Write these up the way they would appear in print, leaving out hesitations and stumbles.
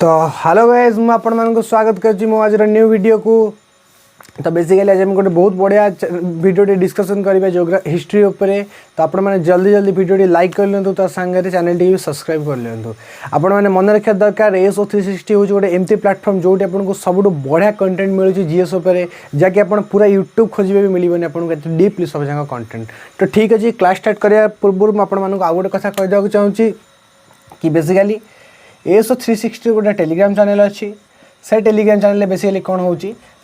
तो hello guys मु आपण मानको स्वागत करछि मो आज न्यू वीडियो को। तो बेसिकली आज हम गोटे बहुत बढ़िया वीडियो डिस्कशन करिबा ज्योग्राफी हिस्ट्री ऊपर। तो आपण माने जल्दी जल्दी वीडियो लाइक कर लेंतु तो संगे चैनल टी सब्सक्राइब कर लेंतु। आपण माने मन रखा दरकार एसओ 360 हो गोटे एमती प्लेटफॉर्म जोटी आपको सब बढ़िया कंटेंट मिलूँ जीएस उपर जहाँकि आप पूरा यूट्यूब खोजे भी मिलबनी आपको डीपली सब जगह कंटेंट। तो ठीक अच्छे क्लास स्टार्ट करने पूर्व मुझे आउ गोटे कथा कहीदेक चाहूँगी कि बेसिकली एसओ 360 गोटे टेलीग्राम चैनल अच्छी से टेलीग्राम चैनल बेसिकली कौन हो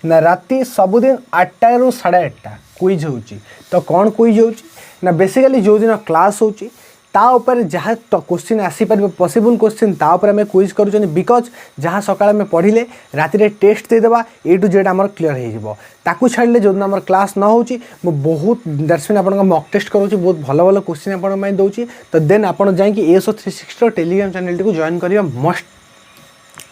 ना राति सबुदिन 8टा ରୁ 8:30 क्विज हो। तो कौन क्विज हो ना बेसिकली जो दिन क्लास हो तापर जहाँ क्वेश्चन आसीपर पॉसिबल क्वेश्चन तापर आम क्विज करूँ बिकज जहाँ सकाल आम पढ़ले राति टेस्ट देदेबा ए टू जेड आमर क्लीयर हो छाड़े जो दिन आम क्लास न हो बहुत दैट्स मीन आपको मॉक टेस्ट करूँ बहुत भल भल क्वेश्चन आप दूसरी। तो देन आप जाकि एसओ 360 टेलीग्राम चैनल को जॉइन करवा मस्ट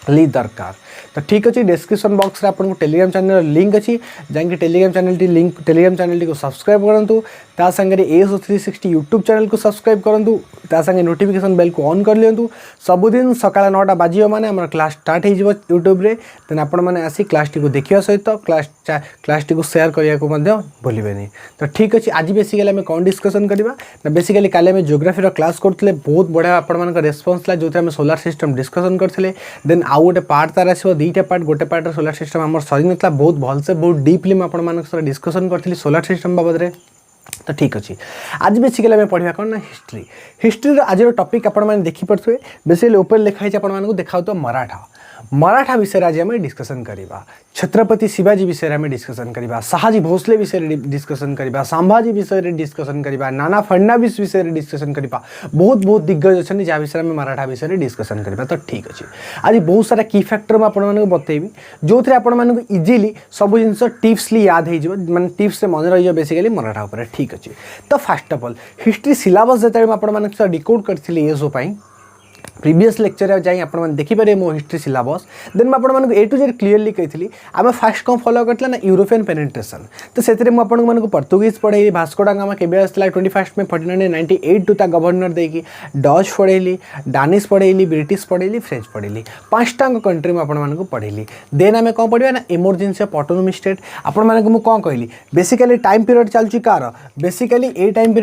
दरकार। तो ठीक अच्छे डिस्क्रिप्शन बॉक्स रे आपको टेलीग्राम चैनल लिंक अच्छी जहाँकि टेलीग्राम चैनल को सब्सक्राइब करूँ ता संगे एसओ 360 यूट्यूब चैनल को सब्सक्राइब करूँ ता संगे नोटिफिकेशन बेल को ऑन कर लिंतु। सबुदिन सकाळ 9टा बाजियो माने हमर क्लास स्टार्ट हो यूट्यूब रे। देन आपण माने आसी क्लास टी को देखिया सहित क्लास टी को शेयर करिया को मध्य भूलिबेनी। तो ठीक अच्छे आज बेसिकली आम कौन डिस्कसन करवा ना बेसिकली काले आम ज्योग्राफी क्लास करते बहुत बढ़िया आपण रेस्पॉन्स जो आम सोलार सिस्टम डिस्कसन करते। देन आउ गोटे पार्ट तार आसो दुईटा पार्ट गोटे पार्ट सोलार सिस्टम आम सरी नाला बहुत भलसे बहुत डीपली मुझे डिस्कसन करी सोलार सिस्टम बाबद में। तो ठीक अच्छे आज बेसिकली आम पढ़ा कौन ना हिस्ट्री आज टॉपिक आपने देखिपे बेसिकली ऊपर लिखाई आपको देखा तो मराठा विषय आज आम डिस्कसन करवा छत्रपति शिवाजी विषय में डिस्कसन करवा शाहजी भोसले विषय डिस्कसन करवा संभाजी विषय डिस्कसन करवा नाना फडणवीस विषय डिस्कसन करवा बहुत बहुत दिग्गज अच्छा जहाँ विषय में मराठा विषय डिस्कसन करवा। तो ठीक अच्छे आज बहुत सारा की फैक्टर मुझे बतेबी जो थे आपको इजिली सब जिन टिप्सली याद हो माने टिप्स से मन रही बेसिकली मराठा उपर। ठीक अच्छे तो fast of all history syllabus जो आपको डिकोड करी एसओ प्रीवियस लेक्चर जाए आपने देखिपारे मो हिस्ट्री सिलेबस। देन मुझे ए टू जेड क्लीयरली कही आम फास्ट कौन फॉलो करते ना यूरोपियन पेनिट्रेशन। तो से मुझे पर्तुगीज पढ़ेली भास्को डा गामा केबे आसला 21 में 1498 टू ता गवर्नर देकी डच पढ़ेली डानिश पढ़ेली ब्रिटिश पढ़ेली फ्रेंच पढ़ेली 5टा कंट्री में आपको पढ़ेली। देन आम कौन पढ़ा ना इमरजेंसी ऑफ ऑटोनॉमी स्टेट आपण मानक कौन कहली बेसिकली टाइम पीरियड चलुची कार बेसिकली ए टाइम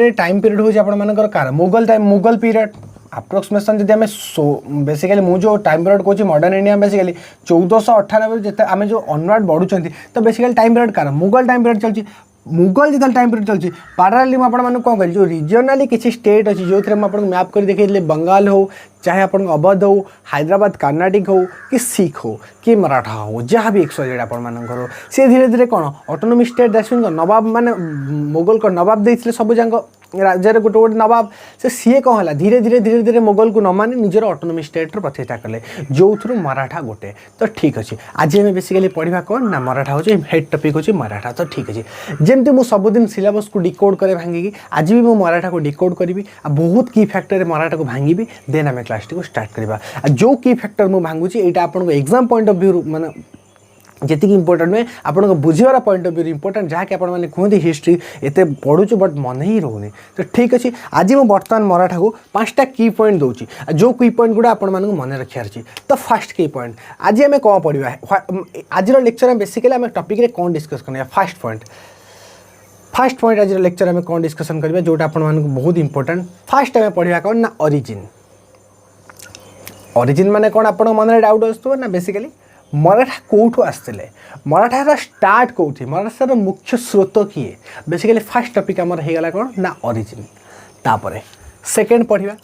पीरियड हो कार मुगल पीरियड अप्रोक्सीमेसन जब आम बेसिकली मुझे टाइम पीरियड कौन मॉडर्न इंडिया बेसिकली 1498 जिते आम जो ऑनवर्ड बढ़ुं तो बेसिकली टाइम पीरियड कार मुगल टाइम पीरियड चलती मुगल जो टाइम पीरियड चलती पाराली मुझे कौन कह जो रिजनाली किसी स्टेट अच्छी जो थे मुझे मैप कर देखी बंगाल हो चाहे आप अवध हो हैदराबाद कर्नाटिक हो कि सिख हो कि मराठा हो जहाँ भी एक्सवाइजेड आपर सी धीरे धीरे कौन ऑटोनॉमी स्टेट दैट्स मीन नवाब माने मुगल को नवाब देते सब जाक राज्य गोटे गोटे नवाब से सीए कौन है धीरे धीरे मुगल को न मानी निजर ऑटोनॉमी स्टेट प्रतिष्ठा कले जो थ्रु मराठा गोटे। तो ठीक अच्छे आज आम बेसिकली पढ़ा कौन ना मराठा हो हेड टॉपिक हो मराठा। तो ठीक अच्छे जमती मुझे सबुदिन सिलेबस को डिकोड करे भांगिकी आज भी मुझे मराठा को डिकोड करी बहुत की फैक्टर मराठा को भांगी देन आम क्लास टी को स्टार्ट करवा। जो की फैक्टर मुझे भांगुची यहाँ आपको एग्जाम पॉइंट ऑफ व्यू माने जी इंपोर्टेंट नुहे आपको बुझार पॉइंट ऑफ व्यू इंपोर्टेंट जहाँकि आपने कहते हिस्ट्री एत पढ़ुचु बट मन ही रोनी। तो ठीक अच्छे आज मुझे बर्तमान मराठा को 5टा की पॉइंट दूसरी जो की पॉइंट गुड़ा आप मन रखार अच्छी। तो फास्ट की पॉइंट आज आम कौन पढ़ा आज लेक्चर में बेसिकली आम टॉपिक रे कौन डिस्कस करना फास्ट पॉइंट आज लेक्चर में कौन डिस्कसन करवा जोटा आप बहुत इंपोर्टेंट। फास्ट आम पढ़ा कौन ना ओरिजिन माने कौन आप मन डाउट आसो ना बेसिकली मराठा कौटू आसते मराठार स्टार्ट कौटी मराठार मुख्य स्रोत किए बेसिकली फास्ट टॉपिक आमर होगला कौन ना ओरिजिन। तापर सेकेंड पढ़ा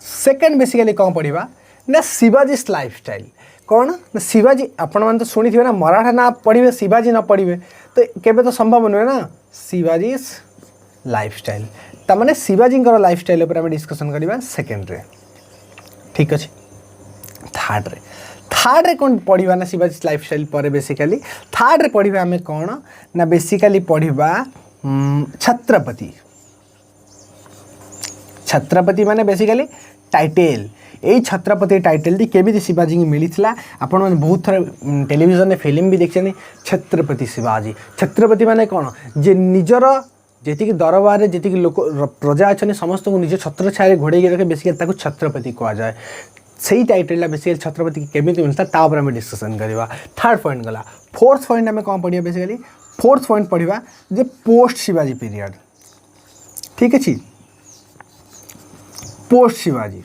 सेकेंड बेसिकली कौन पढ़ा ना शिवाजी लाइफस्टाइल कौन ना शिवाजी आपण मैंने तो शुणी थे ना मराठा ना पढ़े शिवाजी न पढ़े तो केबे तो संभव नुहे ना शिवाजी लाइफस्टाइल तमाने शिवाजी लाइफस्टाइल पर डिस्कसन करवा सेकेंड रे। ठीक अच्छे थर्ड रे कौन पढ़ा ना शिवाजी लाइफस्टाइल पर बेसिकली थर्ड रे पढ़ा आम कौन ना बेसिकली पढ़ा छत्रपति माने बेसिकली टाइटेल यही छत्रपति टाइटेल टी केमी शिवाजी की मिलता आपण मैंने बहुत थर टेलीविजन में फिल्म भी देखते छत्रपति शिवाजी। छत्रपति माने कौन जे निजर जी दरबार जी लोक प्रजा अच्छा समस्त को निज छत्र छाया घोड़े रखे बेसिकली छत्रपति कहुए। सही टाइटल बेसिकली छत्रपति केमी मिलता तापर आम डिस्कसन करवा। थर्ड पॉइंट गला। फोर्थ पॉइंट आम कौन पढ़ा बेसिकली फोर्थ पॉइंट पढ़ा जे पोस्ट शिवाजी पीरियड। ठीक अच्छे पोस्ट शिवाजी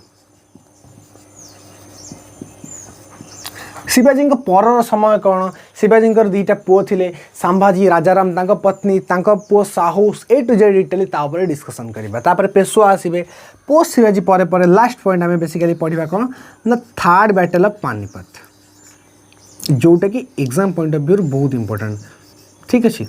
शिवाजी पर समय कौन शिवाजी दीटा पुओ थे संभाजी राजाराम तांको पत्नी तांको पुओ साहू ए टू जेड डिटेल तापर डिस्कसन करवा। तापर पेशवा आसबे पोस्ट शिवाजी पर पर लास्ट पॉइंट आम बेसिकली पढ़ा कौन ना थर्ड बैटल ऑफ पानीपत जोटा कि एग्जाम पॉइंट ऑफ व्यू बहुत इंपोर्टेंट। ठीक अच्छे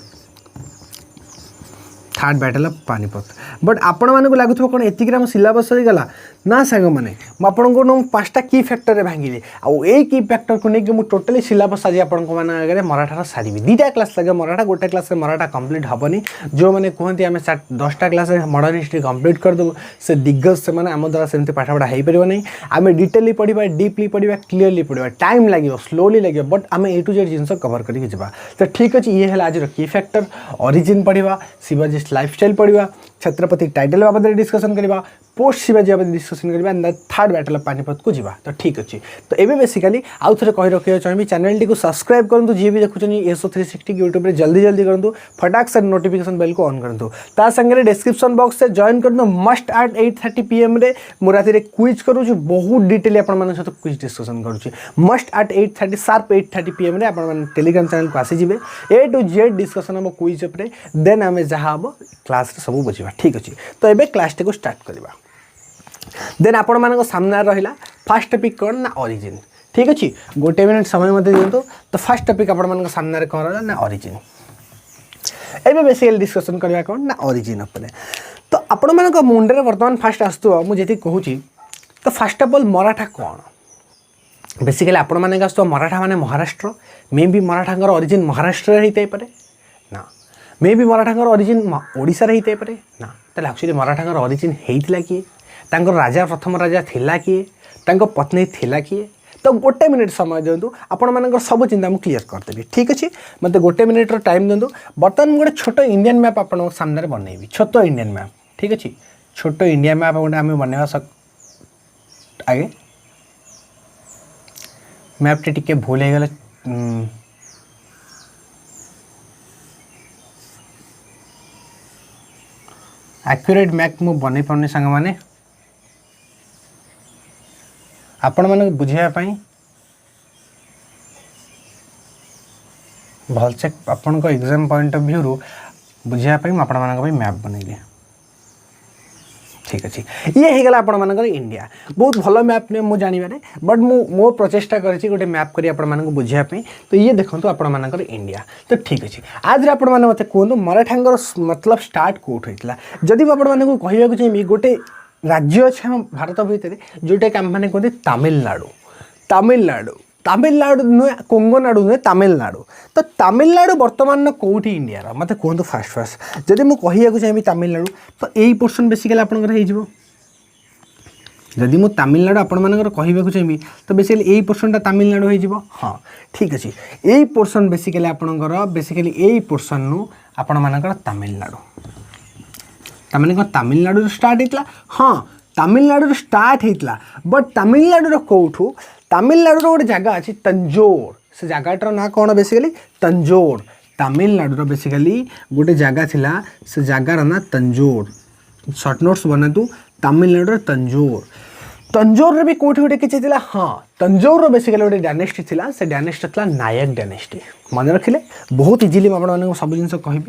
third battle of Panipat but आपण मानक लगुव कौन एतिक सिलेबस सरीगला ना सांग मैंने मुझे पाँचटा की फैक्टर भांगी आउ की फैक्टर को लेकिन मुझे टोटाली सिलेबस आज आगे मराठार सारी दुईटा क्लास लगे मराठा गोटे क्लास मराठा कंप्लीट हेनी जो मैंने कहते आम 10टा क्लास मॉडर्न हिस्ट्री कंप्लीट करदेबू से दिग्गज से आम द्वारा सेमती पाठ पढ़ा हो पार नहीं। आम डिटेली पढ़ा डीपली पढ़ा क्लीयरली पढ़ा टाइम लगे स्लोली लगे बट आम ए टू जेड जिन कवर करके जा। तो ठीक अच्छे ये है आज की फैक्टर ओरिजिन पढ़ा शिवाजी लाइफस्टाइल पढ़ा छत्रपति टाइटल बाबद डिस्कसन करवा पोस्ट शिवाजी बाबद डिस्कसन करवा and third battle of Panipat को जीवा। तो ठीक अच्छे तो ये बेसिकली आउ थे कही रखा चाहिए चैनल टी सब्सक्राइब करूँ जी भी देखुं एसओ 360 यूट्यूब में जल्दी जल्दी करूँ फटाक से नोटिफिकेशन बेल को ऑन करूँ। ता संगे डिस्क्रिप्शन बॉक्स से जॉइन कर मस्ट एट 8:30 PM मुझे राति क्विज करूँ बहुत डिटेली आपण सहित क्विज डिस्कसन करुँच मस्ट एट 8:30 शार्प 8:30 PM आप टेलीग्राम चैनल को आसीजे ए टू जेड डिस्कसन हम क्विज उपर देन आम जहाँ हम क्लास सब बुझा। ठीक अच्छे तो ये क्लास टी स्टार्ट करवा देन आपण मान सामने रहा फास्ट टॉपिक कौन ना ओरिजिन। ठीक अच्छे गोटे मिनट समय मत दिंतु तो फास्ट टॉपिक आपण मान सामने कौन रहा ना ओरिजिन एबे बेसिकली डिस्कसन करवा कौन ना ओरिजिन उपर। तो आपण मान मुंडे बर्तमान फास्ट आसुव मुझे कहूँ तो फास्ट ऑफ ऑल मराठा कौन बेसिकली आपण मैंने आसुव मराठा माने Maharashtra may be Maratha origin Maharashtra होते पारे ना may be Maratha origin Odisha होते पारे ना ताले एक्चुअली मराठा ओरिजिन होता किए तांकर राजा प्रथम राजा थिला किए तांको पत्नी थिला किए। तो गोटे मिनिट समय दिंतु आपण मान सब चिंता मुझे क्लीयर करदेवी। ठीक अच्छे मत गोटे मिनिट टाइम दिंतु बर्तमान गोटे छोट इंडियन मैप आप सामने बनैबी छोट इंडियन मैप। ठीक अच्छे छोट इंडिया मैप गोटे आम बनवा आगे मैपटे टिके भूल हो गले एक्यूरेट मैप मु बन पानी सांग मैंने आपण मान बुझापी भलसे आपण को एग्जाम पॉइंट ऑफ व्यू बुझापी आपण मान मैप बनइली। ठीक अच्छे ये हो गला आपण मान इंडिया बहुत भल मैप ने मुझे जानवे बट मो प्रचेषा करी गोटे मैप करी आपण मान बुझापी। तो ये देखो आपण मान इंडिया। तो ठीक अच्छे आज आपण मैंने मत कहूँ मराठांगर मतलब स्टार्ट कौट होता जदि आपण मानक कहवाक चाहिए गोटे राज्य अच्छे हम भारत भितर जोटा कि आम मैंने कहते तमिलनाडु तमिलनाडु तमिलनाडु नुहे कोंगनाडु नुहे तमिलनाडु। तो तमिलनाडु बर्तमान कौटी इंडिया मत कहतु फास्ट फास्ट जदि मुझे कहवाक चाहिए तमिलनाडु तो यही पोर्सन बेसिकली आपंकर जदि मुझे तमिलनाडु आपण मानकर कहवाक चाहिए तो बेसिकली यही पोर्सनटा तमिलनाडु हो। हाँ ठीक अच्छे यही पोर्सन बेसिकली आपंकर बेसिकली यही पोर्सन नु आपण मानकर तमिलनाडु तमें कौन तमिलनाडु स्टार्ट होता। हाँ तमिलनाडु स्टार्ट होता बट तमिलनाडु कौटू तमिलनाडु गोटे जगह अच्छी तंजोर से जगह ना कौन बेसिकली तंजोर तमिलनाडु बेसिकली गोटे जगह थिला से जगार ना तंजोर सर्ट नोट्स बनातु तमिलनाडु तंजोर तंजोर भी कौटी गोटे किसी थिला। हाँ तंजोर बेसिकली गोटे डायनेस्टी थिला से डायनेस्टी थिला नायक डायनेस्टी मन रखिले बहुत इजिली आप सब जिन कहि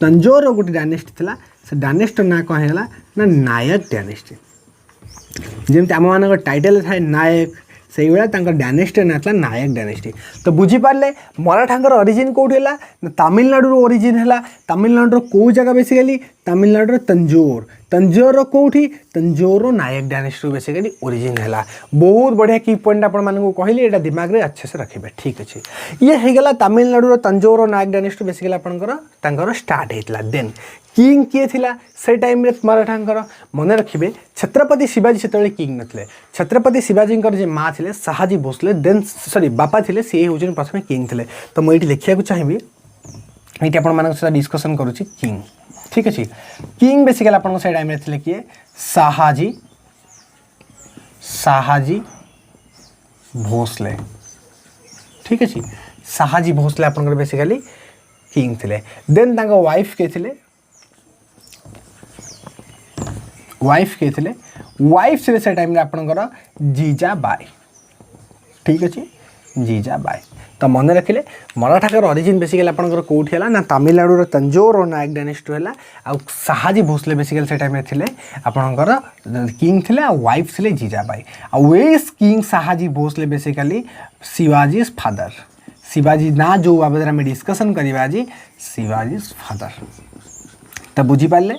तंजोर गोटे डायनेस्टी थिला से डायनेस्टी ना कौन है ना नायक डायनेस्टी जमी आम मान टाइटल थाए नायक से भाया डायनेस्टी ना था नायक डायनेस्टी। तो बुझीपारे मराठांगर ओरिजिन कौटी है ना तमिलनाडु ओरिजिन है तमिलनाडु कौ जगह बेसिकली तमिलनाडु तंजोर तंजोर कौटी तंजोर नायक डायनेस्टी बेसिकली ओरिजिन है। बहुत बढ़िया की पॉइंट आप कहली ये दिमाग में अच्छे से रखिए। ठीक अच्छे ये होगला तमिलनाडु तंजोर नायक डायनेस्टी बेसिकली आपंकर स्टार्ट होता। देन किंग किए थिला से टाइम मराठांकर मन रखिए छत्रपति शिवाजी से किंग नथिले छत्रपति शिवाजी जे माँ थे शाहाजी भोसले देन सॉरी बापा थे सी हूँ प्रथम किंग थे। तो मुझे लिखा चाहिए ये आप डिस्कसन करुच्ची किंग। ठीक अच्छे किंग बेसिकली आप टाइम थे किए शाहाजी शाहाजी भोसले ठीक अच्छे शाहाजी भोसले आपंकर बेसिकली किंग थे देन वाइफ के थे वाइफ के थे वाइफ थे से टाइम आपंकर जीजाबाई ठीक अच्छे जीजाबाई तो मन रखिले मराठाकर ओरिजिन बेसिकली आपंकर कौटी है ना तमिलनाडु तंजौर और नायक डायनेस्टी है आ शाहाजी भोसले बेसिकली से टाइम थे आपंकर किंग थे वाइफ थे जीजाबाई आ वेस king Shahaji Bhosle basically Shivaji father Shivaji ना जो बाबद आम डिस्कसन करवा आज शिवाजी फादर तो बुझीपारे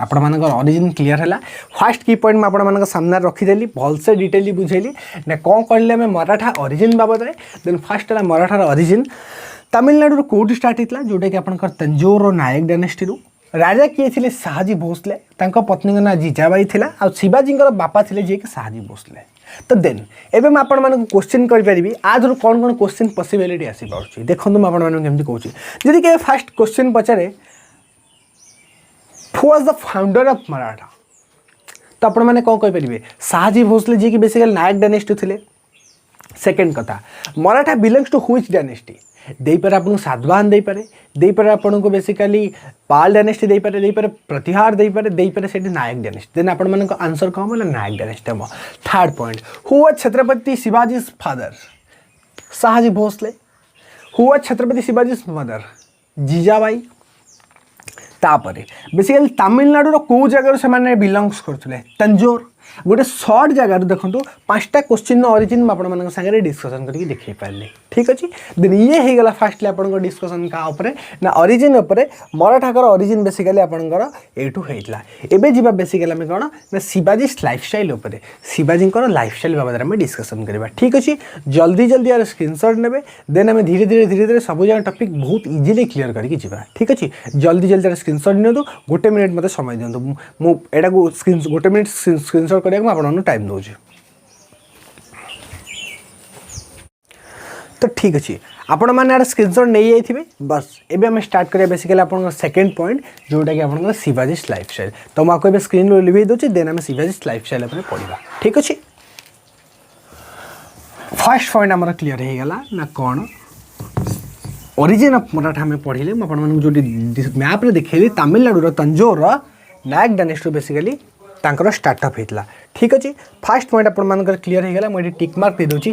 आपण मान ओरिजिन क्लीयर है फास्ट की पॉइंट मैं आपण सामने रखीदेली भलसे डिटेली बुझेली ना कौन कहले आम मराठा ओरिजिन बाबद देन फास्ट है मराठार ओरिजिन तमिलनाडु कौटी स्टार्ट होता जोटा कि आपंकर तंजौर और नायक डायनेस्टी राजा किए थे शाहाजी भोसले पत्नी ना जीजाबाई थिला आ शिवाजी बापा थे जी कि शाहाजी भोसले तो देन एबे मैं आपण मानक क्वेश्चन करि आज कौन कौन क्वेश्चन पॉसिबिलिटी आसी पाउछि देखो मैं आपण मानक केमती कहूछि जदि के फास्ट क्वेश्चन पचारे who was the founder of Maratha तो आपण माने कौन कहि परिबे शाहाजी भोसले जी कि बेसिकली नायक डायनेस्टी थिले सेकंड कथा Maratha belongs to which dynasty दे पारे आपको सातवाहन दे पारे आपन को बेसिकली पाल डायनेस्टी दे पारे प्रतिहार दे पारे से नायक डायनेस्टी देन आपण मानक आंसर कौन बोले नायक डायनेस्टी हम third point who was Chhatrapati Shivaji father Shahaji Bhosle who was Chhatrapati Shivaji mother Jijabai तापरे बेसिकली तमिलनाडु कौ जगह से बिलोंग्स करते तंजौर गोटे सर्ट जगार देखो 5टा क्वेश्चन ओरिजिन मैं सागे डिस्कसन करके देखे पारे ठीक अच्छे देन ये हो गला फास्टली आप डिस्कसन का उपरे ना ओरिजिन उपरे मराठाकर ओरिजिन बेसिकली आपंकर एठू होता एबे जीवा बेसिकली आम कौन ना शिवाजी लाइफस्टाइल उपरे शिवाजी लाइफस्टाइल बाबद में डिस्कसन करवा ठीक अच्छे जल्दी जल्दी यार स्क्रीनशॉट नेबे देन आम धीरे धीरे सब जगह टॉपिक बहुत इजीली क्लियर करके जीवा ठीक अच्छे जल्दी जल्दी स्क्रीनशॉट नियंतु गोटे मिनिट मत समय दिंतु मुझे गोटे मिनिट स्क्रीनशॉट करने आपको टाइम दूँ तो ठीक अच्छे आपण मैंने स्क्रीनशॉट नहीं जाइए बस एबे हम स्टार्ट करिया बेसिकली आपन सेकंड पॉइंट जोटा कि आपन शिवाजी लाइफस्टाइल तो मैं आपको स्क्रीन में लिखी दूसरी देन आम शिवाजी लाइफस्टाइल अपने पढ़ा ठीक अच्छे फर्स्ट पॉइंट आम क्लीयर हो गला ना कौन ओरिजिन ऑफ मराठा में पढ़ले जो मैप रे देखली तमिलनाडु तंजौर नायक डायनेस्टी बेसिकली तांकर स्टार्टअप होता ठीक अच्छे फास्ट पॉइंट आप क्लीयर हो गला मुझे टिक मार्क दे दूची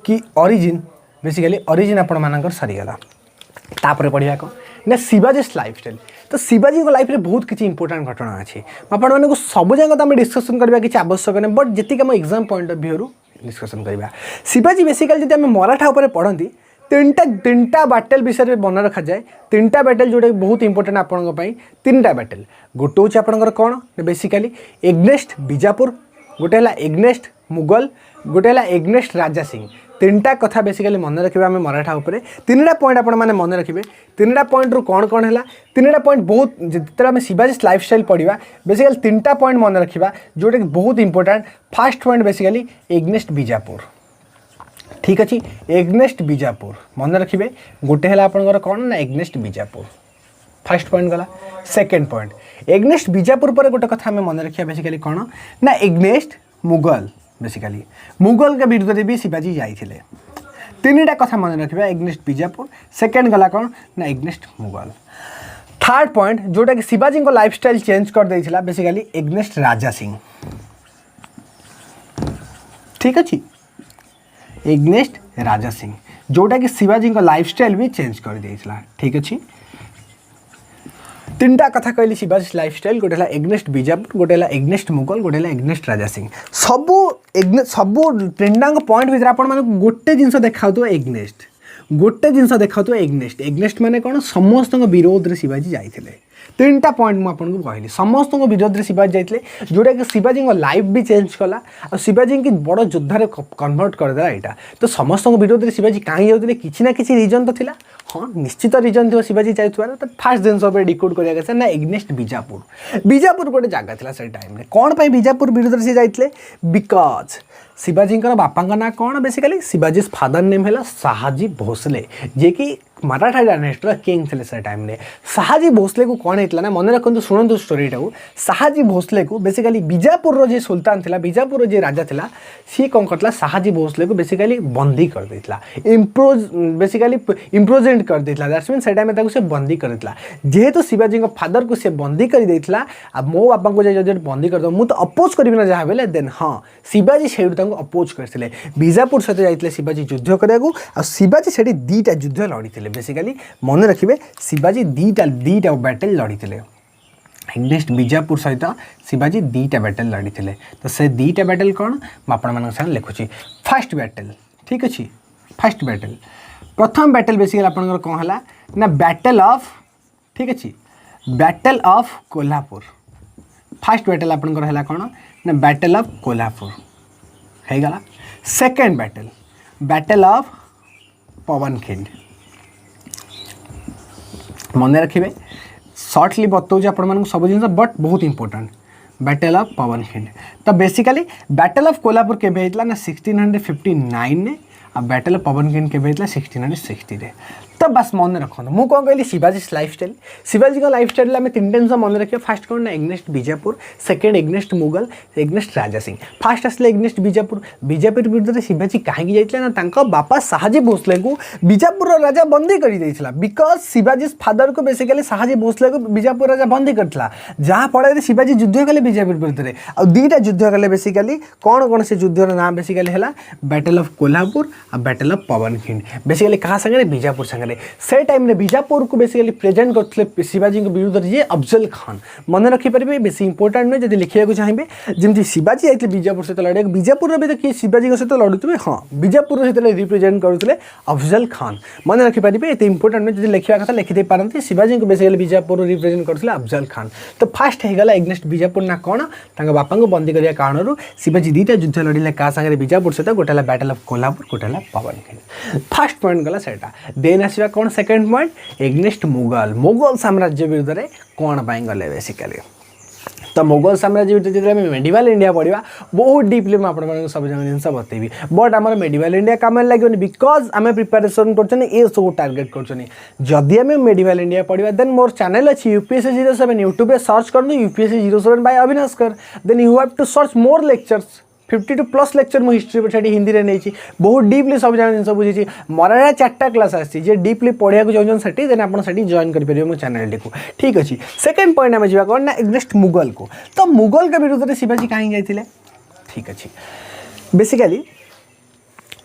कि ओरिजिन बेसिकली ओरिजिन आपण मानकर सरीगला तापर पढ़ा कौन ना शिवाजी लाइफस्टाइल तो शिवाजी लाइफ में बहुत किसी इंपोर्टेंट घटना अच्छी आपको सब जगह तो आम डिस्कसन करवा किसी आवश्यक नहीं बट जी आम exam point of view discussion करवा शिवाजी बेसिकली जब आम मराठा उपर पढ़ती तीनटा बैटल विषय में मन रखा जाए तीनटा बैटल जोटा बहुत इंपोर्टेंट आपंपाई तीनटा बैटल गोटे हूँ आपंकर कौन बेसिकली एग्नेस्ट बीजापुर गोटे है एग्नेस्ट मुगल गोटे है एग्नेस्ट राजा सिंह तीनटा कथा बेसिकली मन रखिए आम मराठा उपरे तीनटा पॉइंट आपण मैंने मन रखिए तीनटा पॉइंट रू कौन कौन है तीनटा पॉइंट बहुत जिते आम शिवाजी लाइफस्टाइल पढ़ा बेसिकली तीनटा पॉइंट मन रखा जोटा कि बहुत important fast point basically against Bijapur ठीक अच्छे एग्नेस्ट बीजापुर मन रखिए गोटे है आपंकर कौन ना एग्नेस्ट बीजापुर फास्ट पॉइंट गला सेकेंड पॉइंट एग्नेस्ट बीजापुर पर गोटे कथा आम मन रखिए बेसिकली कौन ना एग्नेस्ट मुगल बेसिकली मुगल के विरुद्ध भी शिवाजी जाइए तीनटा कथा मन रखिए एग्नेस्ट बीजापुर सेकेंड गला कौन ना एग्नेस्ट मुगल थर्ड पॉइंट जोटा कि शिवाजी को लाइफस्टाइल चेंज कर देता बेसिकली एग्नेस्ट राजा सिंह ठीक अच्छे एग्नेस्ट राजा सिंह जोटा कि शिवाजी को लाइफस्टाइल भी चेंज कर देता ठीक अच्छे तीनटा कथा कहली शिवाजी लाइफस्टाइल गोटे एग्नेस्ट बीजापुर गोटे एग्नेस्ट मुगल गोटे एग्नेस्ट राजा सिंह सबू सबू तीनटा पॉइंट भर आप गोटे जिनस देखा एग्नेस्ट गोटे जिनस देखा एग्नेस्ट एग्नेस्ट माने कौन समस्त विरोध में शिवाजी जाते तीनटा पॉइंट मुझे कहली समस्त विरोध में शिवाजी जाते जोटा कि शिवाजी लाइफ भी चेंज कला और शिवाजी की बड़ योद्धार कन्वर्ट करदेला यहाँ तो समस्त विरोध में शिवाजी कहीं जाते किसी ना किसी रिजन तो थिला हाँ निश्चित रीजन थी शिवाजी जाइथार तो फास्ट जिन डिकोड करा ना एग्नेस्ट बीजापुर बीजापुर गोटे जगह था से टाइम कौन पर बीजापुर विरुद्ध से जाते बिकज शिवाजी बापा ना कौन बेसिकली शिवाजी फादर नेम है शाहजी भोसले जे कि मराठा डायनेस्टर किंग थे से टाइम शाहजी भोसले को कौन होता ना मन रखु शुणु स्टोरीटा को शाहजी भोसले को बेसिकली बीजापुर जो सुल्तान था बीजापुर जो राजा था सी कौन करता शाहजी भोसले को बेसिकली बंदी कर देता बेसिकली इम्प्रोजेंट कर देता दैट्स मीन से टाइम से बंदी कर देता जेहेतु शिवाजी फादर को सी बंदी कर देता मो बापा को जो बंदी कर मुझे तो अपोज करी ना जहाँ बेले देन हाँ शिवाजी से अपोज करते बीजापुर सहित जाते शिवाजी युद्ध कराया शिवाजी से दीटा युद्ध लड़ी बेसिकली मन रखिए शिवाजी दीटा बैटल लड़ी एग्नेस्ट बीजापुर सहित शिवाजी दीटा बैटल लड़ी तो से दीटा बैटल कौन आपण साथ लिखुची फास्ट बैटल ठीक अच्छे फास्ट बैटल प्रथम बैटल बेसिकली आपंकर कौन है ना बैटल ऑफ ठीक अच्छे battle of Kolhapur fast battle आपंकर है कौन ना बैटल ऑफ कोल्हापुर है गला second battle battle of Pavankhind मन रखिए सर्टली बताऊँ आप सब जिन बट बहुत इंपोर्टेंट बैटल ऑफ पवनखिंड तो बेसिकली बैटल ऑफ कोल्हापुर केबे होता ना 1659 ने आ बैटल ऑफ पवनखिंड केबे होता 1660 रे तो बस मन रखो मुझे कौन कहली शिवाजी लाइफस्टाइल शिवाजी का लाइफस्टाइल आम तीन जिन मन रखिए फास्ट कौन ना against Bijapur second against Mughal against Raja Singh first आसले एग्नेस्ट बीजापुर बीजापुर विरुद्ध शिवाजी कहीं जाता ना बापा शाहजी भोसले को बीजापुर राजा बंदी कर बिकज शिवाजी फादर को बेसिकली शाहजी भोसले को बीजापुर राजा बंदी करता जहाँ फल शिवाजी युद्ध कले बीजापुर विरुद्ध आ दुईटा युद्ध कले बेसिकली कौन कौन से युद्धर नाम बेसिकली है बैटल ऑफ कोल्हापुर और बैटल ऑफ पवनखिंड बेसिकली क्या सागर बीजापुर सागर से टाइम बीजापुर को बेसिकली प्रेजेंट करते शिवाजी विरुद्ध जी अफजल खान मन रखिपारे बेस इंपोर्टाट नुहे जब लिखा चाहिए जमी शिवाजी जाते बीजापुर सहित लड़े बीजापुर भी तो किए शिवाजी सहित लड़ुवे हाँ बीजापुर सहित रिप्रेजेंट करते अफजल खान मन रखिपारे ये इंपोर्टाट नुहे जब लिखा कथा लिखिदे पारती शिवाजी को बेसिकली बीजापुर रिप्रेजेंट करते अफजल खान तो फास्ट होगा एग्नेस्ट बीजापुर ना कौन बापा को बंदी करने कारण शिवाजी दुईटा युद्ध लड़े क्या सागर बीजापुर सहित गोटे बैटल ऑफ कोल्हापुर गोटे पवनखिंड फास्ट पॉइंट गला सेटा देन आसवा कौन second point against Mughal Mughal साम्राज्य विरुद्ध में कौन पाई गले बेसिकली तो मुगल साम्राज्य विरुद्ध जो मेडिवाल इंडिया पढ़ा बहुत डीपली मुझे सब जिन बतेबी बट आम मेडिवाल इंडिया कम लगे बिकज आम प्रिपेरेसन कर सब टार्गेट करदी आम मेडिवाल इंडिया पढ़ा देन मोर चैनल अच्छी यूपीएससी 07 यूट्यूब सर्च कर यूपीएससी 07 बाय अविनाश कर then you have to search more lectures 52+ lecture मुझे हिस्ट्री पर हिंदी में नहीं बहुत डीपली सब जिन बुझी मराठा 4टा क्लास आसी डीपली पढ़ा चाहते देन आप जॉइन करेंगे मो चैनल को ठीक अच्छे सेकेंड पॉइंट आम जा कौन ना एग्नेस्ट मुगल को तो मुगल के विरुद्ध में शिवाजी कहीं जाते ठीक अच्छे बेसिकली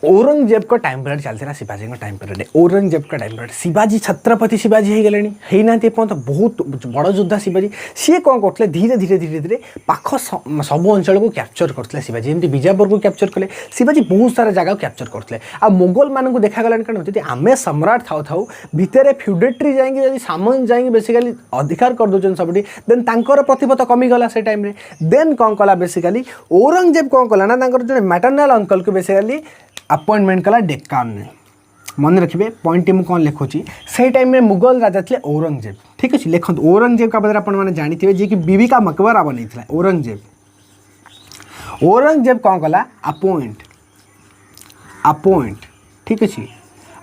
औरंगजेब का टाइम पीरियड चलता शिवाजी का टाइम पीरियड औरंगजेब का टाइम पीरियड शिवाजी छत्रपति शिवाजी हो गले होना पर्यटन बहुत बड़ योद्धा शिवाजी सी कौन करते धीरे धीरे धीरे धीरे पाख सब अंचल को कैप्चर करते शिवाजी जमी बीजापुर को कैप्चर कले शिवाजी बहुत सारा जगह कैप्चर करते आ मुगल मान को देखा गलानी कौन जी आम सम्राट थाउ थाउ भितर फ्यूडेटरी जाइए सामन जाइए बेसिकली अधिकार कर दौरान सबुठी देन तांकर प्रतिपत कमीगला से टाइम देन कौन कला बेसिकली औरंगजेब कौन कला ना जो मैटरनाल अंकल को बेसिकली अपॉइंटमेंट कला डेक्कान ने मन रखिए पॉइंट मुझे कौन लिखुची से टाइम में मुगल राजा थे औरंगजेब ठीक अच्छे लिखते औरंगजेब का बदले आपने जानते जी कि बीबी का मकबरा बनी औरंगजेब कौन कला अपॉइंट ठीक अच्छे